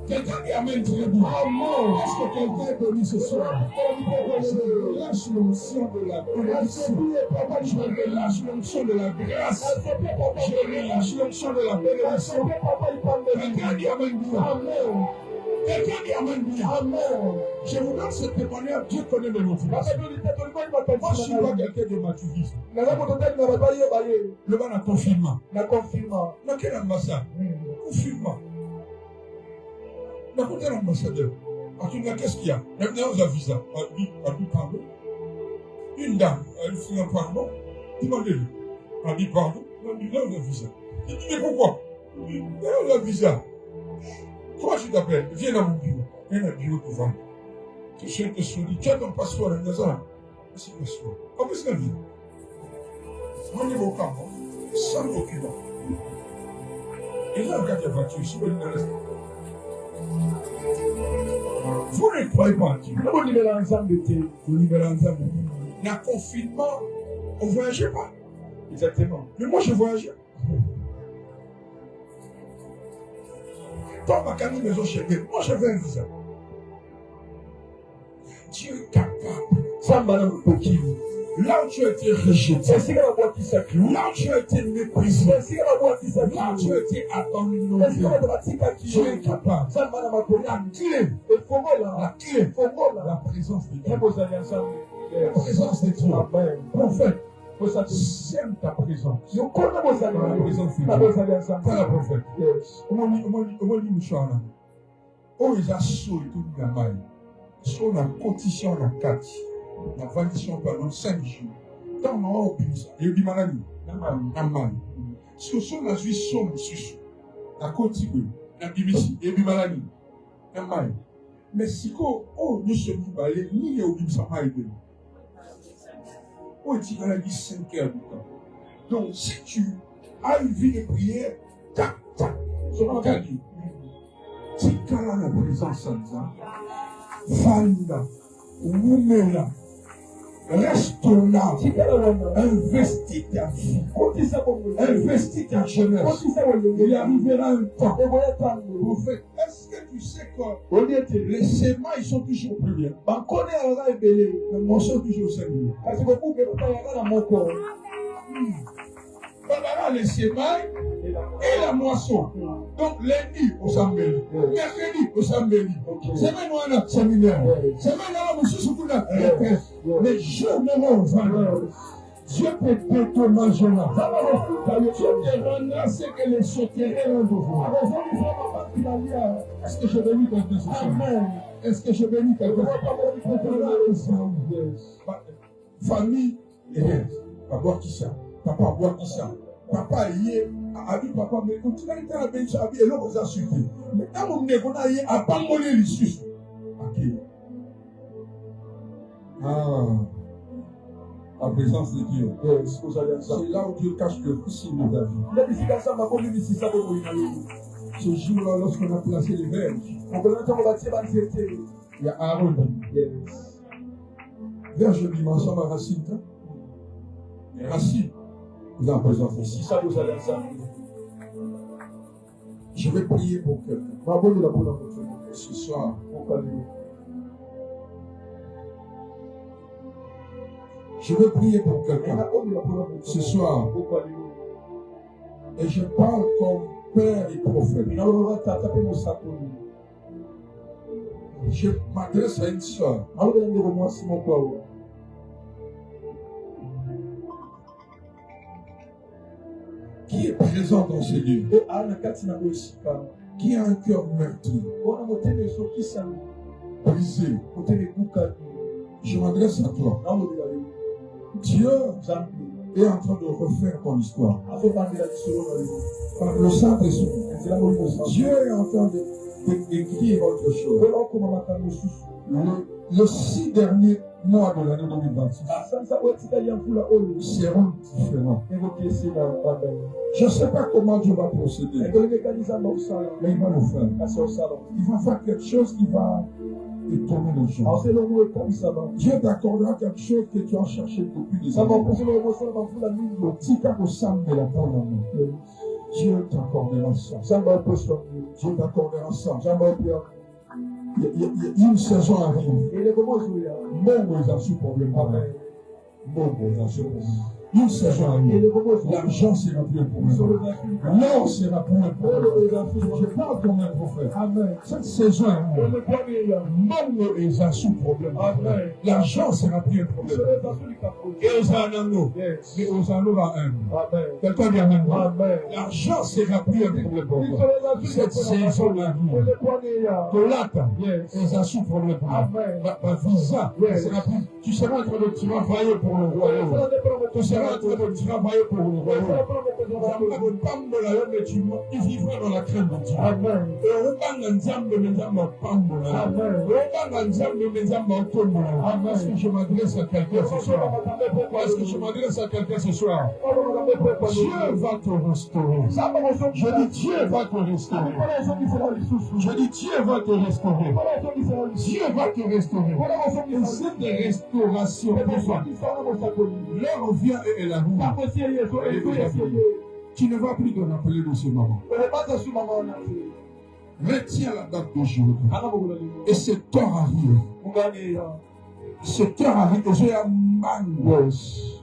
Quelqu'un qui amène très bien. Amen. Est-ce que quelqu'un est venu ce soir? Je relâche l'onction de la bénédiction. Je relâche l'onction de la grâce. Je relâche l'onction de la bénédiction. Quelqu'un qui amène bien. Amen. Quelqu'un qui amène bien. Amen. Je vous donne ce témoignage. Dieu connaît mes motivations. Moi, je suis pas quelqu'un de maturisme. Le ban a confinement. Dans quelle ambassade? Confinement. Dans quel ambassadeur? Qu'est-ce qu'il y a? Maintenant, on a visa. À dit pardon. Une dame, elle fait un pardon. Demandez-lui. Elle dit pardon. Elle dit là, on a visa. Il dit mais pourquoi? Il dit là, on a visa. Comment tu t'appelles? Viens dans mon bureau. Viens dans le bureau pour vendre. Tu sais que tu dis, tu as ton passeport à la maison. C'est le passeport. Comment est-ce qu'elle vient? On est au camp, sans document. Et là, regarde la voiture, je suis venu dans l'espace. Vous ne croyez pas en Dieu. Vous libérez ensemble de thé. Vous libérez ensemble de thé. Dans le confinement, on ne voyageait pas. Exactement. Mais moi, je voyageais. Toi, ma camille maison chez moi, moi, j'avais un visa. Dieu est capable. Ça m'a donné un petit. Là où tu as été rejeté, là où tu as été méprisé, là où tu as été abandonné, tu es capable. La clé, la présence de Dieu. La présence de Dieu. Prophète, j'aime ta présence. La présence de Dieu. Pas la prophète. Comment dit Mouchana? Oh, ils ont sauvé tout le monde. Sur la condition, la 4. La validation pendant 5 jours. Dans ma opinion, il y a eu des maladies. Si on a vu son monsieur, à côté de il y a eu des maladies. Mais si nous sommes balés, ni il y a eu des maladies. On dit maladie 5 heures du temps. Donc, si tu as une vie de prière, tac, sur le cas dit, tu as la présence en ça. Fanda, Oumela, reste là, investis ta vie, investis ta jeunesse. Il arrivera un temps. Prophète, est-ce que tu sais que les séments ils sont toujours plus bien? Ils sont toujours sérieux. Les sémailles et la moisson. Donc lundi au Sambeli, mercredi au Sambeli, semaine où on a séminaire, semaine où on a surtout là, les jours de mon valeur. Dieu peut dédommager là. Dieu te rendra ce que les souterrains ont besoin. Est-ce que je bénis quelqu'un ce soir? Est-ce que je bénis quelqu'un? Famille et papa qui ça? Papa boit qui ça? Papa y est, abi papa mais continue à être avec ça, abi et là vous assurez. Mais quand on est qu'on a y a pas molé les sus. Ok. La présence de Dieu. C'est là où Dieu cache le signe de la vie. Ce jour-là, lorsqu'on a placé les verges, il y a Aaron. Verge du ensemble à Racine. Racine. Vous en présence ici. Ça vous allez ensemble. Je vais prier pour quelqu'un. Ce soir. Je vais prier pour quelqu'un. Ce soir. Et je parle comme père et prophète. Je m'adresse à une soeur. qui est présent dans ce lieu, Et Anna Katina Oshika. qui a un cœur meurtri, Ona motene sokisa. brisé, Motene kuka. je m'adresse à toi. Namo de la vie. Dieu Zambi. est en train de refaire ton histoire Afo bandi la disolo na libo. par le Saint-Esprit. Ezela mo libo sa. Dieu est en train d'écrire autre chose. Ola okoma makambo susu. Le 6 derniers mois de l'année 2026 Asansa otika yankula oyo. seront différents. Évoquer ici dans le Je ne sais pas comment Dieu va procéder, Et que le mécanisme dans le salon. mais il va le faire. Passez au salon. Il va faire quelque chose qui va étonner les gens. Alors c'est le mot comme ça va. Dieu t'accordera quelque chose que tu as cherché depuis des Ça va années. pousser le mot ça va vous la nuit. Tika Osam de la Pandamie. Dieu t'accordera ça. Ça va pousser. Dieu t'accordera ça. Ça va bien. Une saison arrive. Et les comment jouer. Mongo est sous problème. Amen. Mongo est sous problème. Une saison Et arrive. les comment jouer. L'argent sera plus un Sur le problème. graphique. L'or sera plus un problème. Je parle comme un prophète. Amen. Cette saison Et arrive. le premier là. Mongo est sous problème. Amen. L'argent sera plus un Sur problème. le graphique. Et aux anneaux. Yes. Mais aux anneaux va un. Amen. Quelqu'un dit Amen. Amen. L'argent sera plus un problème pour Sur toi. le graphique. Cette saison Et arrive. le premier là. Colata. Yes. Et ça souffre problème pour toi. Amen. Ma visa. Yes. Sera plus. Tu seras en train de travailler pour le royaume. Tu seras en train de travailler pour le royaume. Tu vivras dans la crainte de Dieu. Amen. Est-ce que je m'adresse à quelqu'un ce soir? Est-ce que je m'adresse à quelqu'un ce soir? Dieu va te restaurer. Je dis Dieu va te restaurer. Je dis Dieu va te restaurer. Dieu va te restaurer. Et cette restauration, l'heure vient et elle arrive. Tu ne vas plus te rappeler de ce moment. Retiens la date d'aujourd'hui. Et cette heure arrive. Cette heure arrive. Et je manque.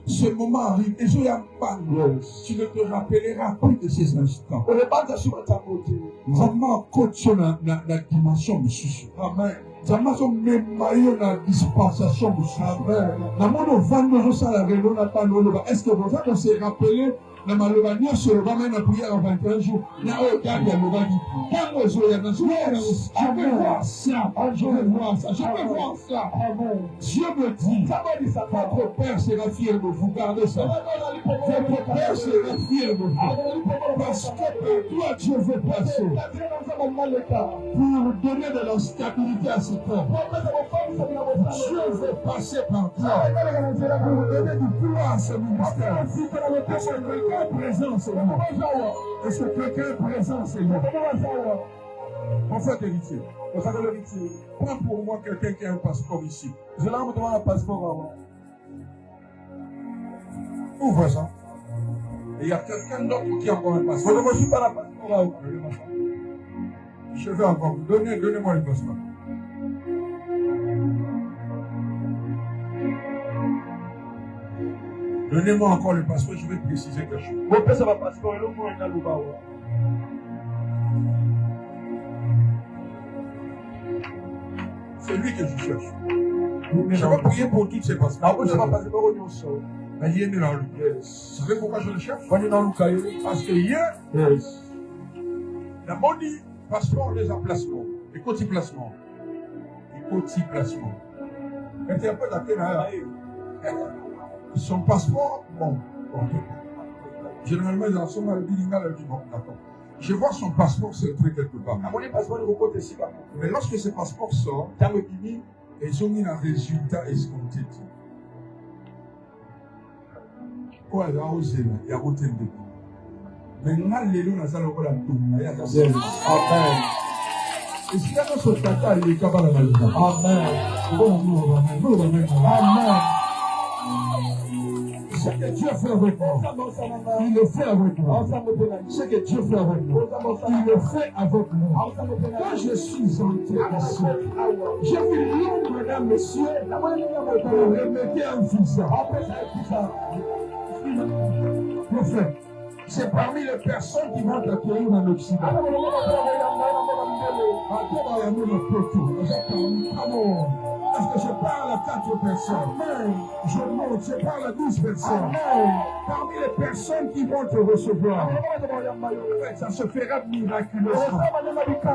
Ce moment arrive. Et je manque. Tu ne te rappelleras plus de ces instants. Vraiment, coach na dimension de sushi. Amen. Zama so memayo na dispensation de sushi. Amen. Na mono vando so la réunion na tano loba. Est-ce que vous allez se rappeler? Na maloba nyonso loba même na prière en 21 jours. Na o dali ya loba di. Tango zo ya na so. Je veux voir ça. Je veux voir ça. Je veux voir ça. Amen. Dieu me dit. Votre Père sera fier de vous. Gardez ça. Votre Père sera fier de vous. Parce que par toi Dieu veut passer. Pour donner de la stabilité à ce peuple. Dieu veut passer par toi. Pour donner du pouvoir à ce ministère. Est-ce que quelqu'un est présent, Seigneur? Est-ce que quelqu'un est présent, Seigneur? Prophète héritier. Prends pour moi quelqu'un qui a un passeport ici. Je l'ai un passeport avant. Ouvre ça. Et il y a quelqu'un d'autre qui a encore un passeport. Je ne suis pas la passeport avant. Je vais encore vous donner. Donnez-moi le passeport. Donnez-moi encore le passeport, je vais préciser quelque chose. Mon père, ça va passeport et l'autre, il a l'ouba. C'est lui que je cherche. Je vais prier pour tous ces passeports. Je vais passer par une chose. Mais il est dans lui. Vous savez pourquoi je le cherche? Parce que hier, la monnaie, passeport des emplacements. Et côté placement. Interprète à quel son passeport, bon. Généralement, dans son bilingual, dit bon, d'accord. Je vois son passeport s'entrer quelque part. Mais lorsque ce passeport sort, ils ont mis un résultat escompté. Quoi, il y a osé, il y a osé. Mais nous, les loups, nous allons voir la tournée. Amen. Et si on se tata, il est capable de la Amen. Amen. Ce que Dieu fait avec nous, il le fait avec nous. Ce que Dieu fait avec nous, il le fait avec nous. Quand je suis entré ici, j'ai vu l'ombre d'un monsieur remettre un visa. Prophète, c'est parmi les personnes qui vont t'accueillir en Occident. Parce que je parle à 4 personnes. Amen. Je monte, je parle à 12 personnes. Amen. Parmi les personnes qui vont te recevoir, Amen. ça se fera miraculeusement,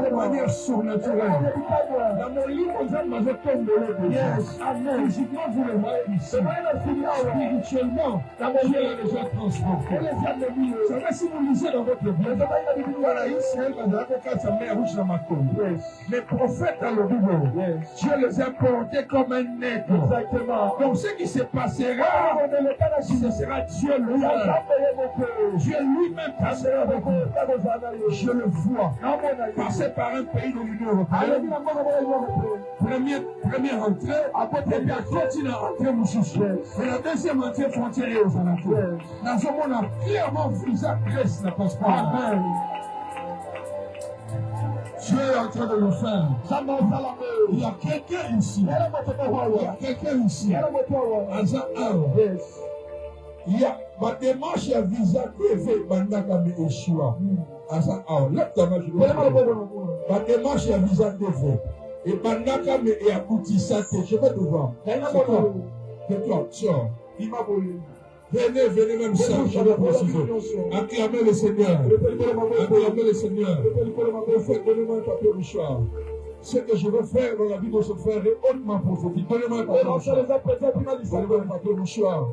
de manière surnaturelle. Dans mon livre, vous êtes dans un tombe de l'eau. Yes. Amen. Physiquement, vous le voyez ici. Spirituellement, Dieu l'a déjà transformé. Vous savez, si vous lisez dans votre Bible, voilà, Israël, sa mère rouge dans ma tombe. Les prophètes dans le Bible, Dieu les a portés comme un nègre. Exactement. Donc, ce qui se passera, ce sera Dieu lui-même. Dieu lui-même passera avec nous. Je le vois. Passer par un pays de l'Union européenne. Première entrée, et puis à continue à entrer mon chouchou. Et la deuxième entrée, frontière aux alentours. Dans ce monde, on a clairement vu ça, Grèce n'a pas pas. Amen. Dieu est en train de le faire. Il y a quelqu'un ici. Il y a quelqu'un ici. Il y a ma démarche à visa qui est faite pendant que je suis ma démarche à visa qui est faite. Et pendant que je aboutissant, je vais devant. C'est toi, tiens. Venez, venez même ça, je vais préciser. Acclamez le Seigneur. Acclamez le Seigneur. Donnez-moi un papier mouchoir. Ce que je veux faire dans la vie de ce frère est hautement prophétique. Donnez-moi un papier mouchoir. Donnez-moi un papier mouchoir.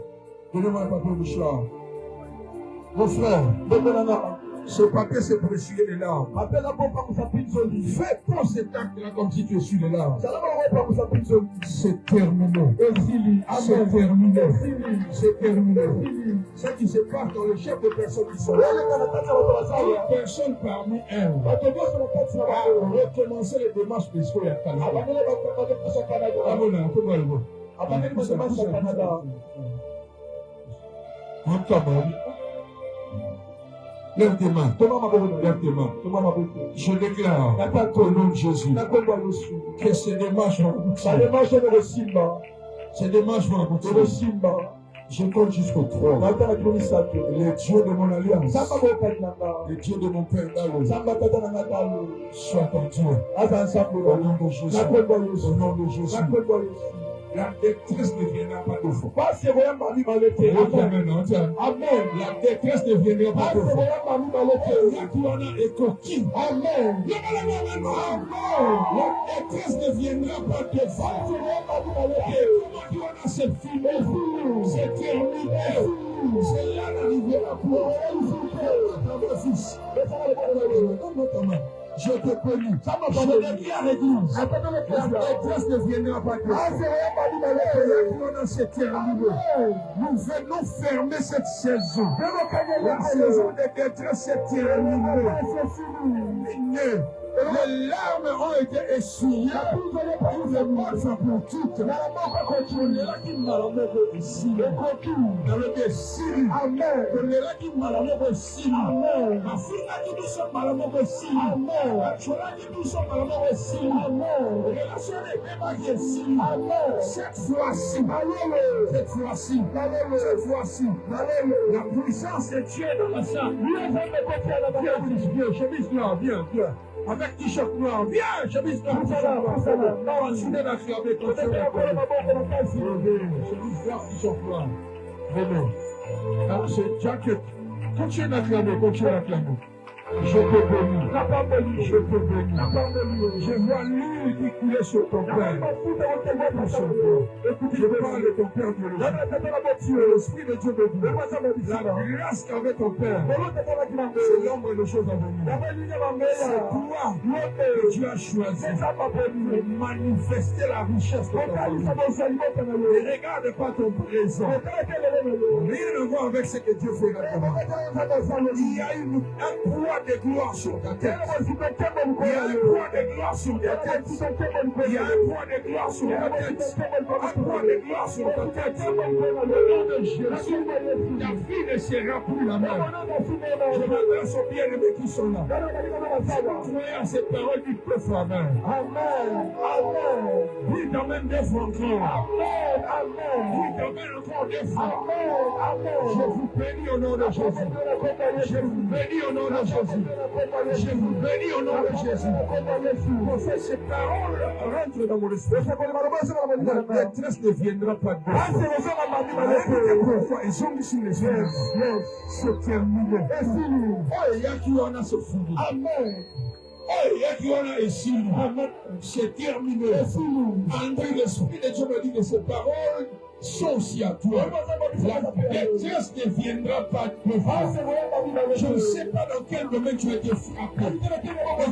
Donnez-moi un papier mouchoir. Mon frère, ce papier c'est pour essuyer les larmes. Fais pas cet acte-là comme si tu essuies les larmes. C'est terminé. C'est terminé. C'est terminé. Ce qui se passe dans le chef de personnes qui sont là. Personne parmi elles va recommencer les démarches de ce qu'il y a lève tes mains. Lève tes mains. Je déclare au nom de Jésus que ces démarches vont aboutir. Ces démarches vont aboutir. Je compte jusqu'au 3. Le Dieu de mon alliance, le Dieu de mon Père Dalo, soit ton Dieu. Au nom de Jésus. Au nom de Jésus. La détresse ne viendra pas de fond. Amen. La détresse ne viendra pas de fond. La coquille. Amen. La détresse ne viendra pas de fond. C'est fini. C'est terminé. C'est là l'arrivée pour mon fils. Je te bénis. Je l'ai dit à l'église. La détresse ne viendra pas de vous. C'est terminé. Nous venons fermer cette saison. La saison de détresse est terminée. Les larmes ont été essuyées. Une bonne fois pour toutes. On est là qui m'a l'homme ici. Dans le décil. Amen. On est là qui m'a l'homme ici. Amen. Ma fille a dit nous sommes malheureux ici. Amen. Ma fille a dit nous sommes malheureux ici. Amen. Relation est démarquée ici. Amen. Cette fois-ci. Cette fois-ci. Cette fois-ci. La puissance est Dieu dans la salle. Viens, chemise noire, viens. Avec t-shirt noir, viens, chemise noire, non, je suis là, je suis avec ton chemise noire. Venez. C'est jacket. Continuez d'acclamer. Je te bénis. Je te bénis. Je vois l'huile qui coulait sur ton père. Écoutez, je parle de ton père Dieu. L'esprit de Dieu de Dieu. La grâce qu'avait ton père. C'est l'ombre de choses à venir. C'est toi que Dieu a choisi pour manifester la richesse de ta vie. Ne regarde pas ton présent. Rien à voir avec ce que Dieu fait maintenant. Il y a un poids de gloire sur ta tête. Il y a un poids de gloire sur ta tête. Il y a un poids de gloire sur ta tête. Un poids de gloire sur ta tête. Au nom de Jésus, ta vie ne sera plus la même. Je m'adresse aux bien-aimés qui sont là. Si vous croyez à ces paroles, dites peu fois Amen. Amen. Amen. Dites Amen deux fois encore. Amen. Amen. Dites Amen encore deux fois. Amen. Amen. Je vous bénis au nom de Jésus. Je vous bénis au nom de Jésus. Jésus. Je vous bénis au nom de Jésus. Pour que ces paroles rentrent dans mon esprit. La détresse ne viendra pas de vous. Ils sont ici les yeux. C'est terminé. Oh, il y a qui en a ce fou. Amen. Oh, il y a qui en a ici. Amen. C'est terminé. André, l'Esprit de Dieu me dit que ces paroles sont aussi à toi. La détresse ne viendra pas de toi. Je ne sais pas dans quel domaine tu as été frappé. Dans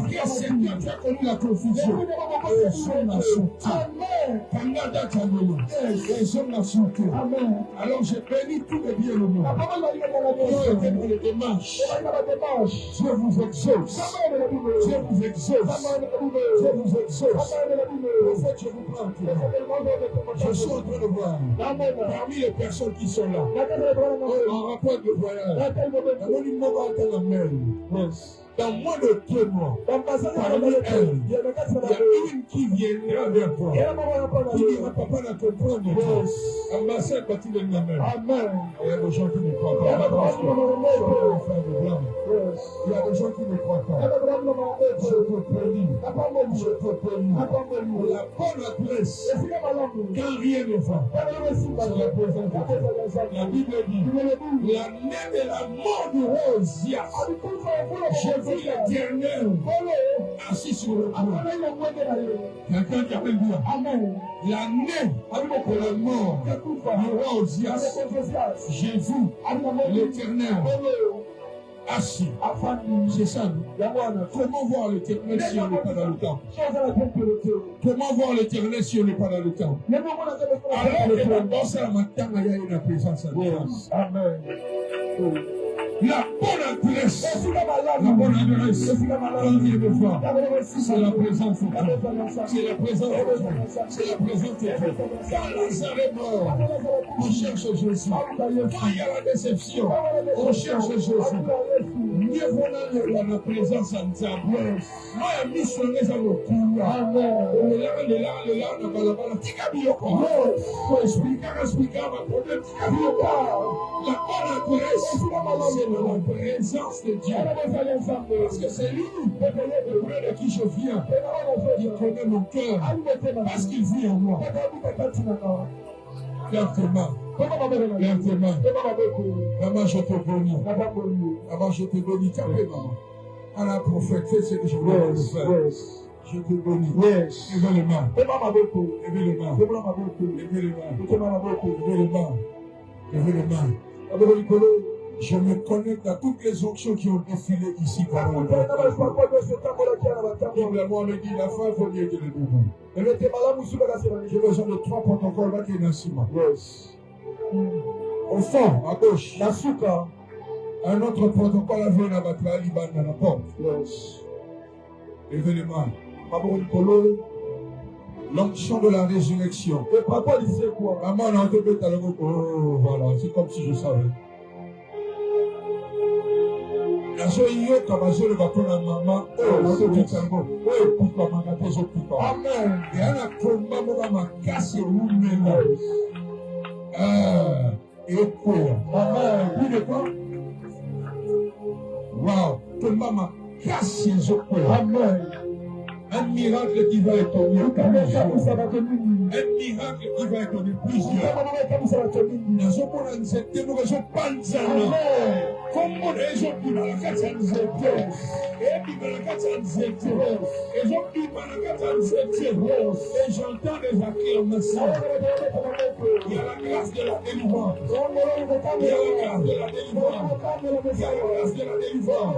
quel secteur tu as connu la confusion. Les hommes l'ont sauté. Les hommes l'ont sauté. Alors j'ai béni tous les bien-aimés. Qui ont été dans les démarches. Dieu vous exauce. Dieu vous exauce. Dieu vous exauce. En fait, je vous prends. Je suis en train de voir. Parmi les personnes qui sont là, en rapport de voyage, dans moins de 2 mois, parmi elles, il y a une qui viendra vers toi, qui dira papa n'a comprendre. Ambassade bâtie de lui-même. Amen. Il y a des gens qui ne croient pas. Il y a des gens qui ne croient pas. Je te bénis. Je te bénis. La bonne adresse, quand rien ne va, c'est la présence de Dieu. La Bible dit, l'année de la mort de Rosias, j'ai vu l'Éternel assis sur le trône. Quelqu'un qui appelle Dieu. L'année de la mort du roi Osias, j'ai vu l'Éternel assis. C'est ça. Comment voir l'Éternel si on n'est pas dans le temps? Comment voir l'Éternel si on n'est pas dans le temps? Alors que d'abord, c'est la matin, il y a une présence à Dieu. Amen. La bonne adresse, la bonne adresse, quand Dieu me voit, c'est la présence de Dieu. C'est la présence de Dieu. C'est la présence de Dieu. Quand Lazare est mort, on cherche Jésus. Quand il y a la déception, on cherche Jésus. Dieu voilà la présence en Dieu. Moi, je suis missionnaire dans le cou. La bonne adresse, c'est la présence de Dieu. Parce que c'est lui, auprès de qui je viens, qui connaît mon cœur, parce qu'il vit en moi. Lève tes mains. Lève tes mains. Maman, je te bénis. Maman, je te bénis. Tiens, maman. À la prophète, fais ce que je veux le faire. Je te bénis. Levez les mains. Levez les mains. Levez les mains. Levez les mains. Levez les mains. Je me connecte à toutes les onctions qui ont défilé ici pendant le temps. Moi, me dit la fin, il faut dire que les debout. J'ai besoin de 3 protocoles là qui est dans le ciment. Au fond, à gauche, un autre protocole à venir à battre la Liban dans la porte. Levez les mains. L'onction de la résurrection. Maman, on a entendu ta langue. Oh, voilà, c'est comme si je savais. Amen. Et à la combat, ma casse et quoi? Amen. Wow, combat ma casse Amen. Un miracle qui va étonner un miracle qui va étonner plusieurs. Et j'entends des acclamations. Il y a la grâce de la délivrance. Il y a la grâce de la délivrance. Il y a la grâce de la délivrance.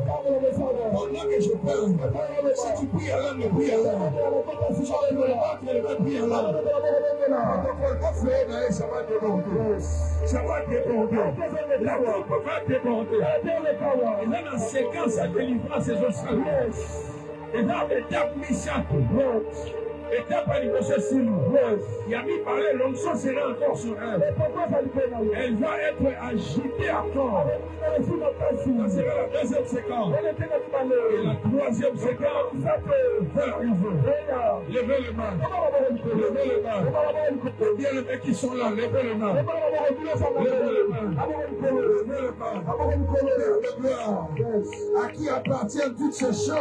Pendant que je parle, si tu pries à l'âme, ne prie à l'âme. Si tu ne le pas, tu ne le prie à l'âme. Ça va déborder. Ça va déborder. La coupe va déborder. Et dans la séquence à délivrance, c'est juste ça. Et dans l'étape mission, étape à l'impossible. Il y a mis parler, l'onction sera encore sur elle. Elle va être agitée encore. Ça sera la deuxième séquence. Et la troisième séquence va arriver. Levez les mains. Levez les mains. Les bien-aimés qui sont là, levez les mains. Levez les mains. levez le bas. Père de gloire, à qui appartiennent toutes ces choses.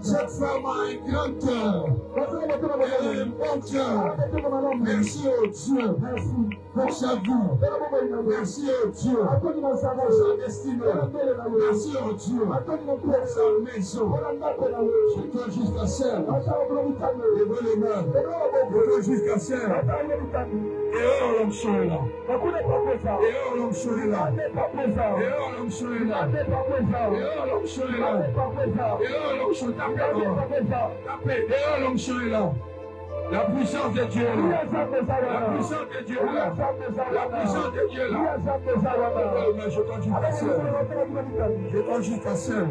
Cette femme a un grand cœur. Elle a un bon cœur. Merci au Dieu pour sa vie. Merci au Dieu pour sa destinée. Merci au Dieu pour sa maison. Je tourne jusqu'à celle. Levez les mains. Je tourne jusqu'à celle. Et eux, l'homme sont là. Et eux, l'homme sont là. Et eux, l'homme sont là. Et eux, l'homme sont là. Et eux, l'homme sont là. Tapez. Et eux, l'homme sont là. La puissance de Dieu est là. La puissance de Dieu est là. La puissance de Dieu est là. Mais je compte jusqu'à celle. Je compte jusqu'à celle.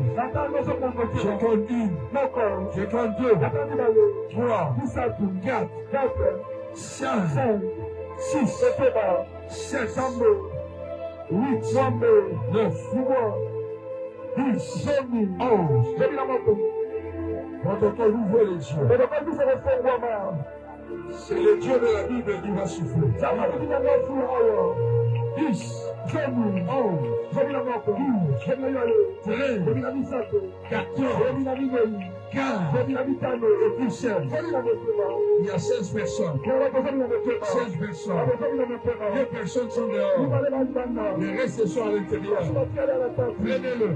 Je compte une. Je compte deux. 3, 4, 5, 6, 7, 8, 9, 10, 11. Votre cœur ouvre les yeux. C'est le Dieu de la Bible qui va souffler. 10, 11, 14, 15, et puis 16. Il y a 16 personnes. 16 personnes. 2 personnes sont dehors. Les restes sont à l'intérieur. Prenez-le.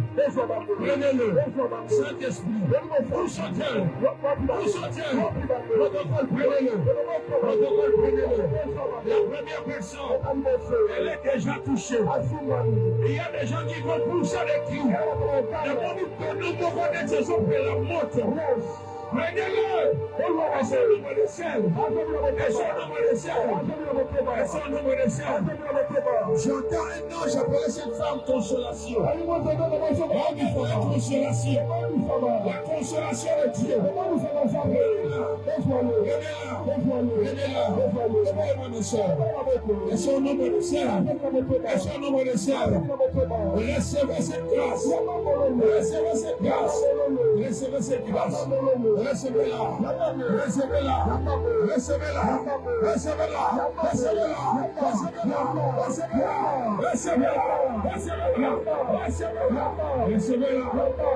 Prenez-le. Saint-Esprit. Où sont-elles? Où sont-elles? Protocole, prenez-le. Protocole, prenez-le. La première personne, elle est déjà touchée. Il y a des gens qui vont pousser des cris. Le monde nous connaît ce sont fait la moto. Prenez-le. Et son nombre de sel. Et son nombre de sel. Et son nombre de sel. J'entends un ange appeler cette femme consolation. Oh, il faut la consolation. La consolation de Dieu. Aidez-la, mes soeurs. Et son nombre de sel. Et son nombre de sel. Recevez cette grâce. Recevez cette grâce. Recevez cette grâce. Recevez-la. Recevez-la. Recevez-la. Recevez-la.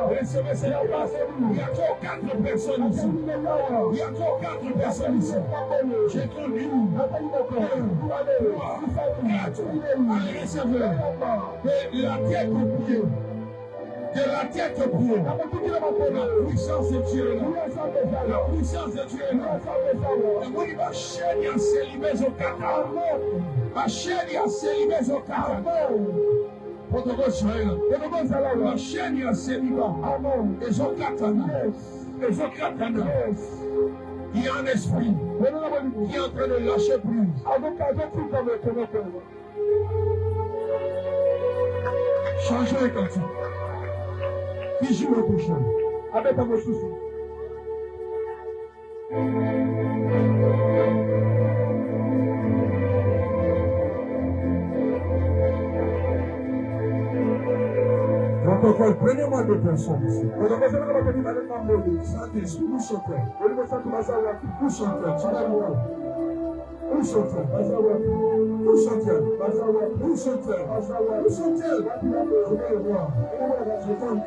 Recevez cette grâce. Il y a encore 4 personnes ici. Il y a encore 4 personnes ici. J'ai connu 4. Allez, recevez. De la tête aux pieds. De la tête aux pieds. La puissance de Dieu est là. La puissance de Dieu est là. Le monde va chaîner à célibes au Qatar. Va chaîner à célibes au Qatar. Protocole Israël. Va chaîner à célibes. Et au Qatar. Et au Qatar. Il y a un esprit qui est en train de lâcher prise. Changez les cantiques. Qui joue le prochain? Avec un souci. Protocole, prenez-moi 2 personnes ici. Saint-Esprit, où sont-elles? Où sont-elles? Où sont-elles? Où sont-elles? Où sont-elles? Où sont-elles? Je vais le voir. Je vais en dire.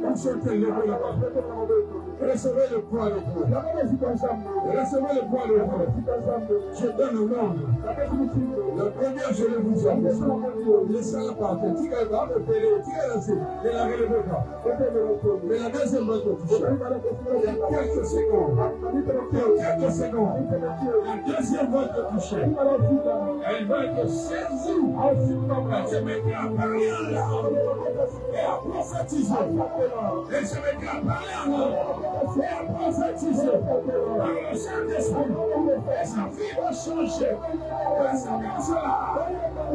Où sont-elles? Levez-la-bas. Recevez le poids, le poids. Recevez le poids, le poids. Je donne le nom. La première, je vais vous dire. Laissez-la partir. Tigre va me péler. Tigre là-dessus. Et la relevez pas. Mais la deuxième va te toucher. Il y a quelques secondes. Quelques secondes. La deuxième va te toucher. Elle va te saisir. Elle se mettra à parler en langue. Et à prophétiser. Elle se mettra à parler en langue. Et à prophétiser. Par le Saint-Esprit. Et sa vie va changer. Recevez-la.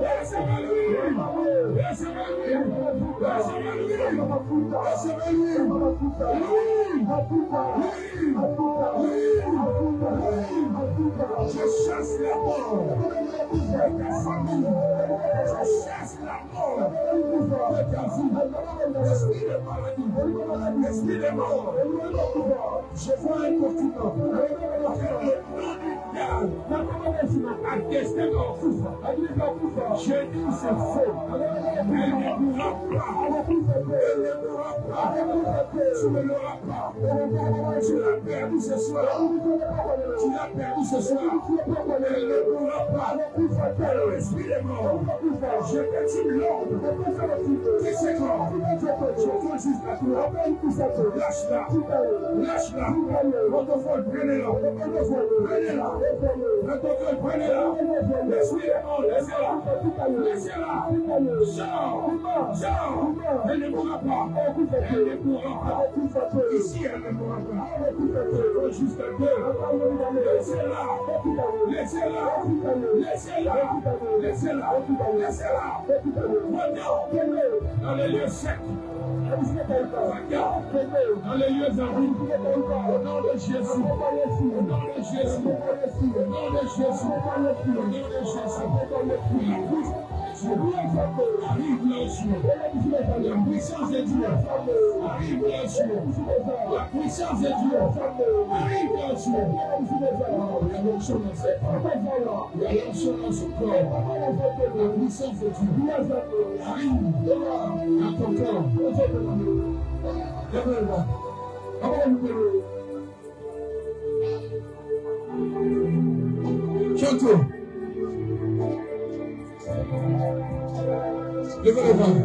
Recevez-lui. Recevez-lui. Recevez-lui. Je chasse la mort de ta famille. Je chasse la mort de ta vie. L'esprit de maladie, l'esprit de mort. Je vois un continent. médical a testé mon fou. Je dis c'est faux. Elle ne pourra pas. Elle ne pourra pas. Tu ne l'auras pas. Tu l'as perdu ce soir. Tu l'as perdu ce soir. Elle ne pourra pas. Alors l'esprit est mort. Je pétime l'ordre. Conséquent. Je vois jusqu'à toi. Lâche-la. Lâche-la. Protocole, prenez-la. Prenez-la. Protocole, prenez-la. L'esprit est mort. Laissez-la. Laissez-la. Sors. Sors. Elle ne pourra pas. Elle ne pourra pas. Ici, elle ne pourra pas. Je vois jusqu'à deux. Laissez-la. Laissez-la. Laissez-la. Laissez-la. Laissez-la. Maintenant, dans les lieux secs. Dans les lieux arides, au nom de Jésus, au nom de Jésus, au nom de Jésus, au nom de Jésus, arrive là aussi. La puissance de Dieu arrive là aussi. La puissance de Dieu arrive là aussi. Il y a l'onction dans ce corps. Il y a l'onction dans ce corps. La puissance de Dieu arrive dans ton corps. Chante. Levez les mains.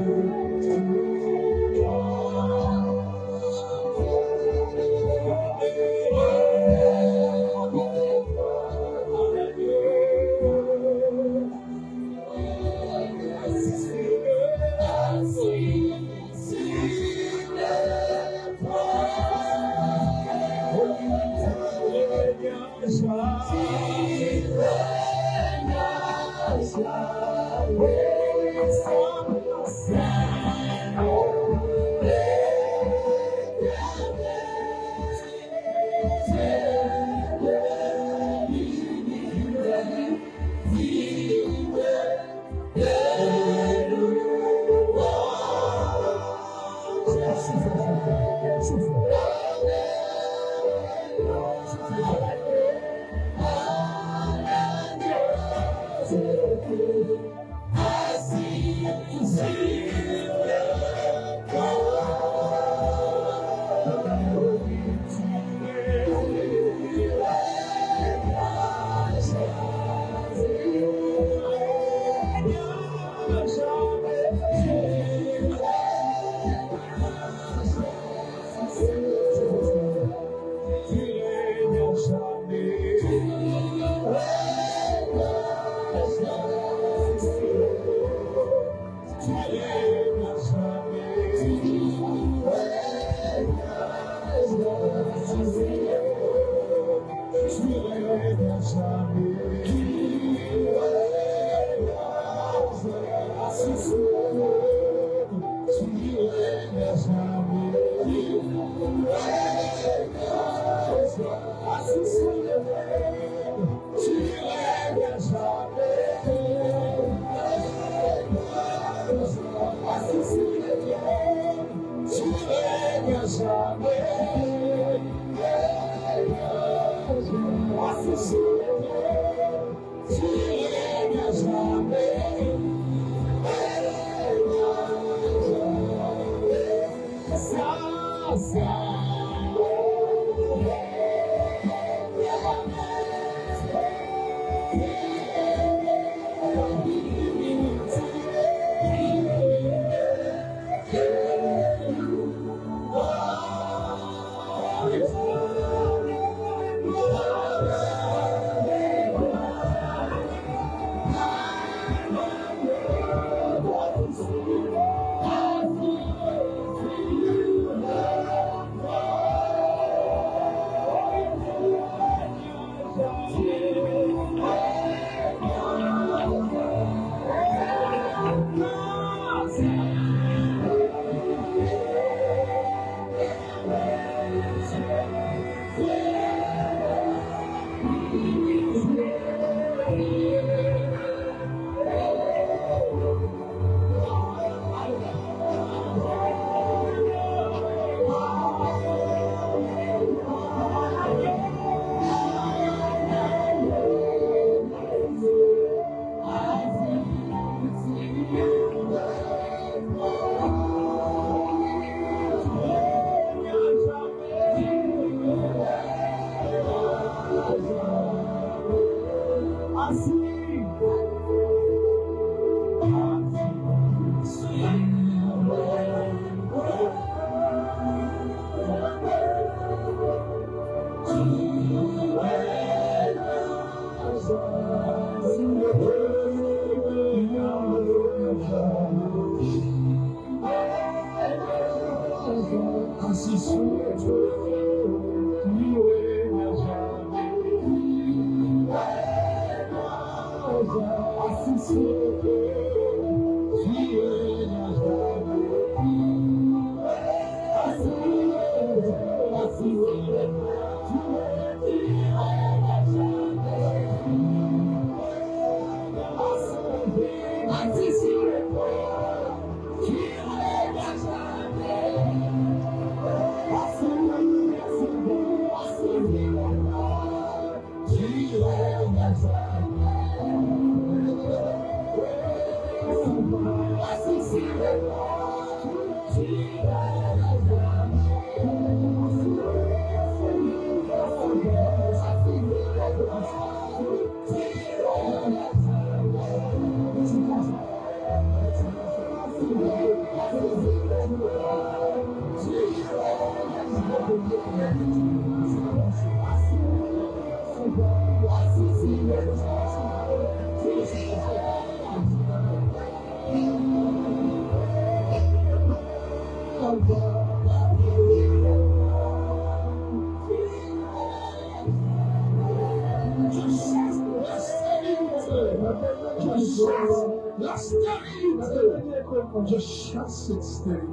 Je chasse cette stérilité.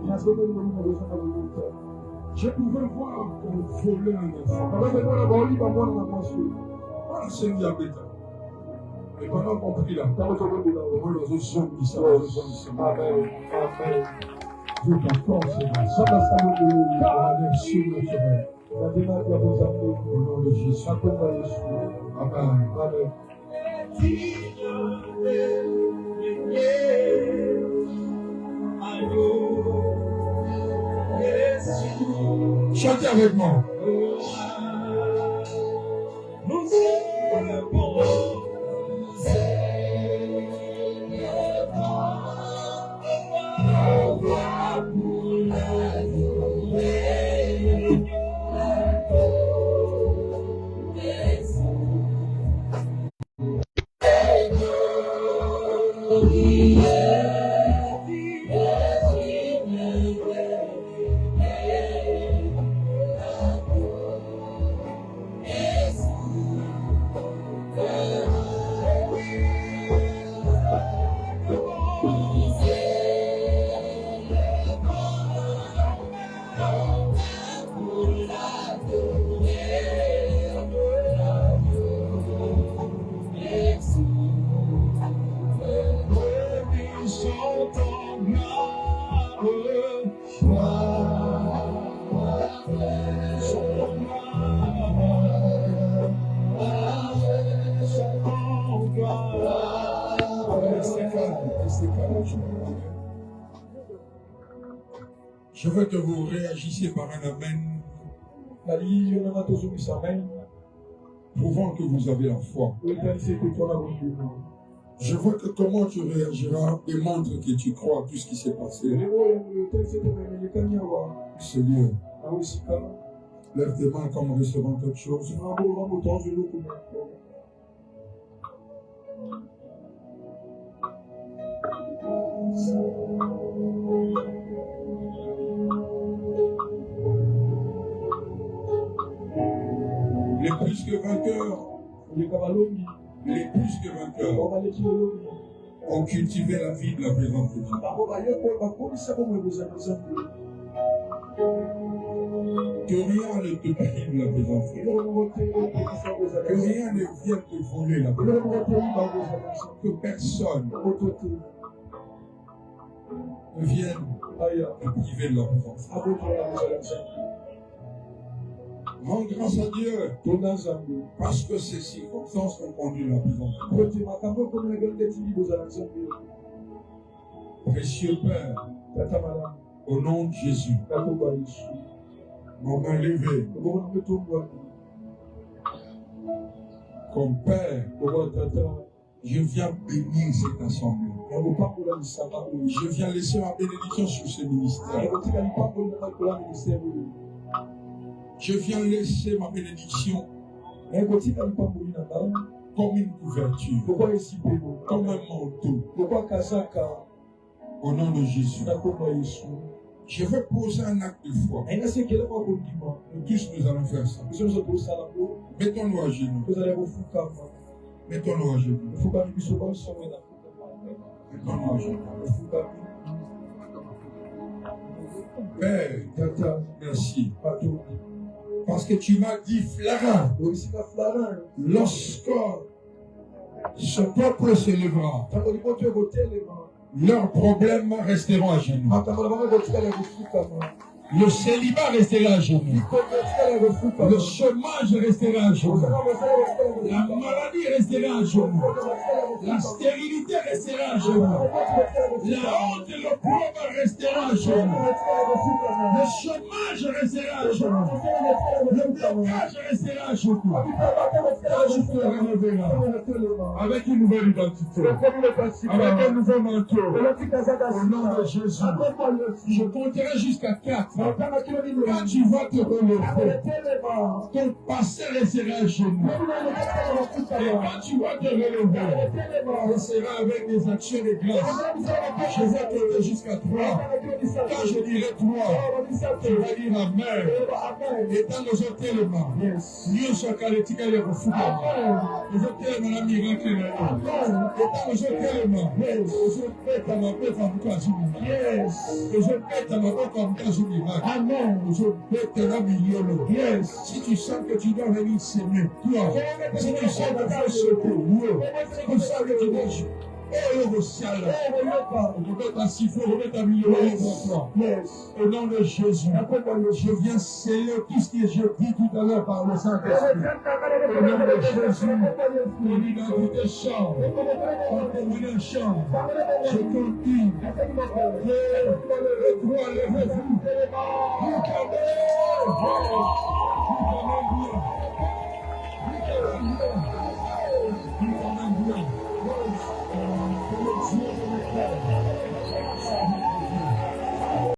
Je pouvais voir qu'on volait un enfant. Voilà, c'est une diabète. Et pendant qu'on prie là, on va dans une zone qui s'appelle Amen. Amen. Dieu ta force, ça va s'améliorer de manière surnaturelle. La démarche va vous appeler au nom de Jésus. Amen. Amen. Chantez avec moi. Nous célébrons, Je veux que vous réagissiez par un amen, prouvant que vous avez la foi. Je veux que comment tu réagiras démontre que tu crois à tout ce qui s'est passé. Seigneur, lève tes mains comme recevant quelque chose. Les plus que vainqueurs, les plus que vainqueurs ont cultivé la vie de la présence de Dieu. Que rien ne te prive la présence de Dieu. Que rien ne vienne te voler la présence de Dieu. Que personne ne vienne te priver de la présence de Dieu. Rends grâce à Dieu parce que ces circonstances ont conduit la présence de Dieu. Précieux Père, au nom de Jésus, mon main levée, comme Père, je viens bénir cette assemblée. Je viens laisser ma bénédiction sur ce ministère. Je viens laisser ma bénédiction comme une couverture, comme un manteau. Au nom de Jésus, Je veux poser un acte de foi. Ainda se kele kwa kudima. Nous tous, nous allons faire ça. Biso biso tosala ko. Mettons-nous à genoux. Tozala kofuka. Mettons-nous à genoux. Kofuka biso ba somwe na. Mettons-nous à genoux. Kofuka. Père, Tata, merci. pato. Parce que tu m'as dit flagrant. Oisika flagrant. Lorsque ce peuple se lèvera, Tango lipoto kotelema. leurs problèmes resteront à genoux. Makambo na bango kotikala kofuka. Le célibat restera à genoux. Le chômage restera à genoux. La maladie restera à genoux. La stérilité restera à genoux. La honte et l'opprobre restera à genoux. Le chômage restera à genoux. Le blocage restera à genoux. Quand je te rénoverai avec une nouvelle identité, avec un nouveau manteau, au nom de Jésus, je compterai jusqu'à 4. Quand tu vas te relever, ton passé restera à genoux. Et quand tu vas te relever, ce sera avec des actions de grâce. Je vais compter jusqu'à 3. Quand je dirai 3, tu vas dire Amen. Et dans nos hôtels, Dieu soit qualifié de refuge. Les hôtels, la miracle. Et dans nos hôtels, je pète à ma paix comme Kazumi. Et je pète à ma paix comme Kazumi. Amen. Je pète à milieu. Si tu sens que tu dois venir s'aimer, toi, si tu sens que tu dois sauter, tu sens que tu dois jouer. Oh, le ciel. Remets ta sifflet, remets ta milieu pour toi. Au nom de Jésus, je viens sceller tout ce que j'ai dit tout à l'heure par le Saint-Esprit. Au nom de Jésus, mon identité change. Quand termine change, je continue. Le droit, le refus.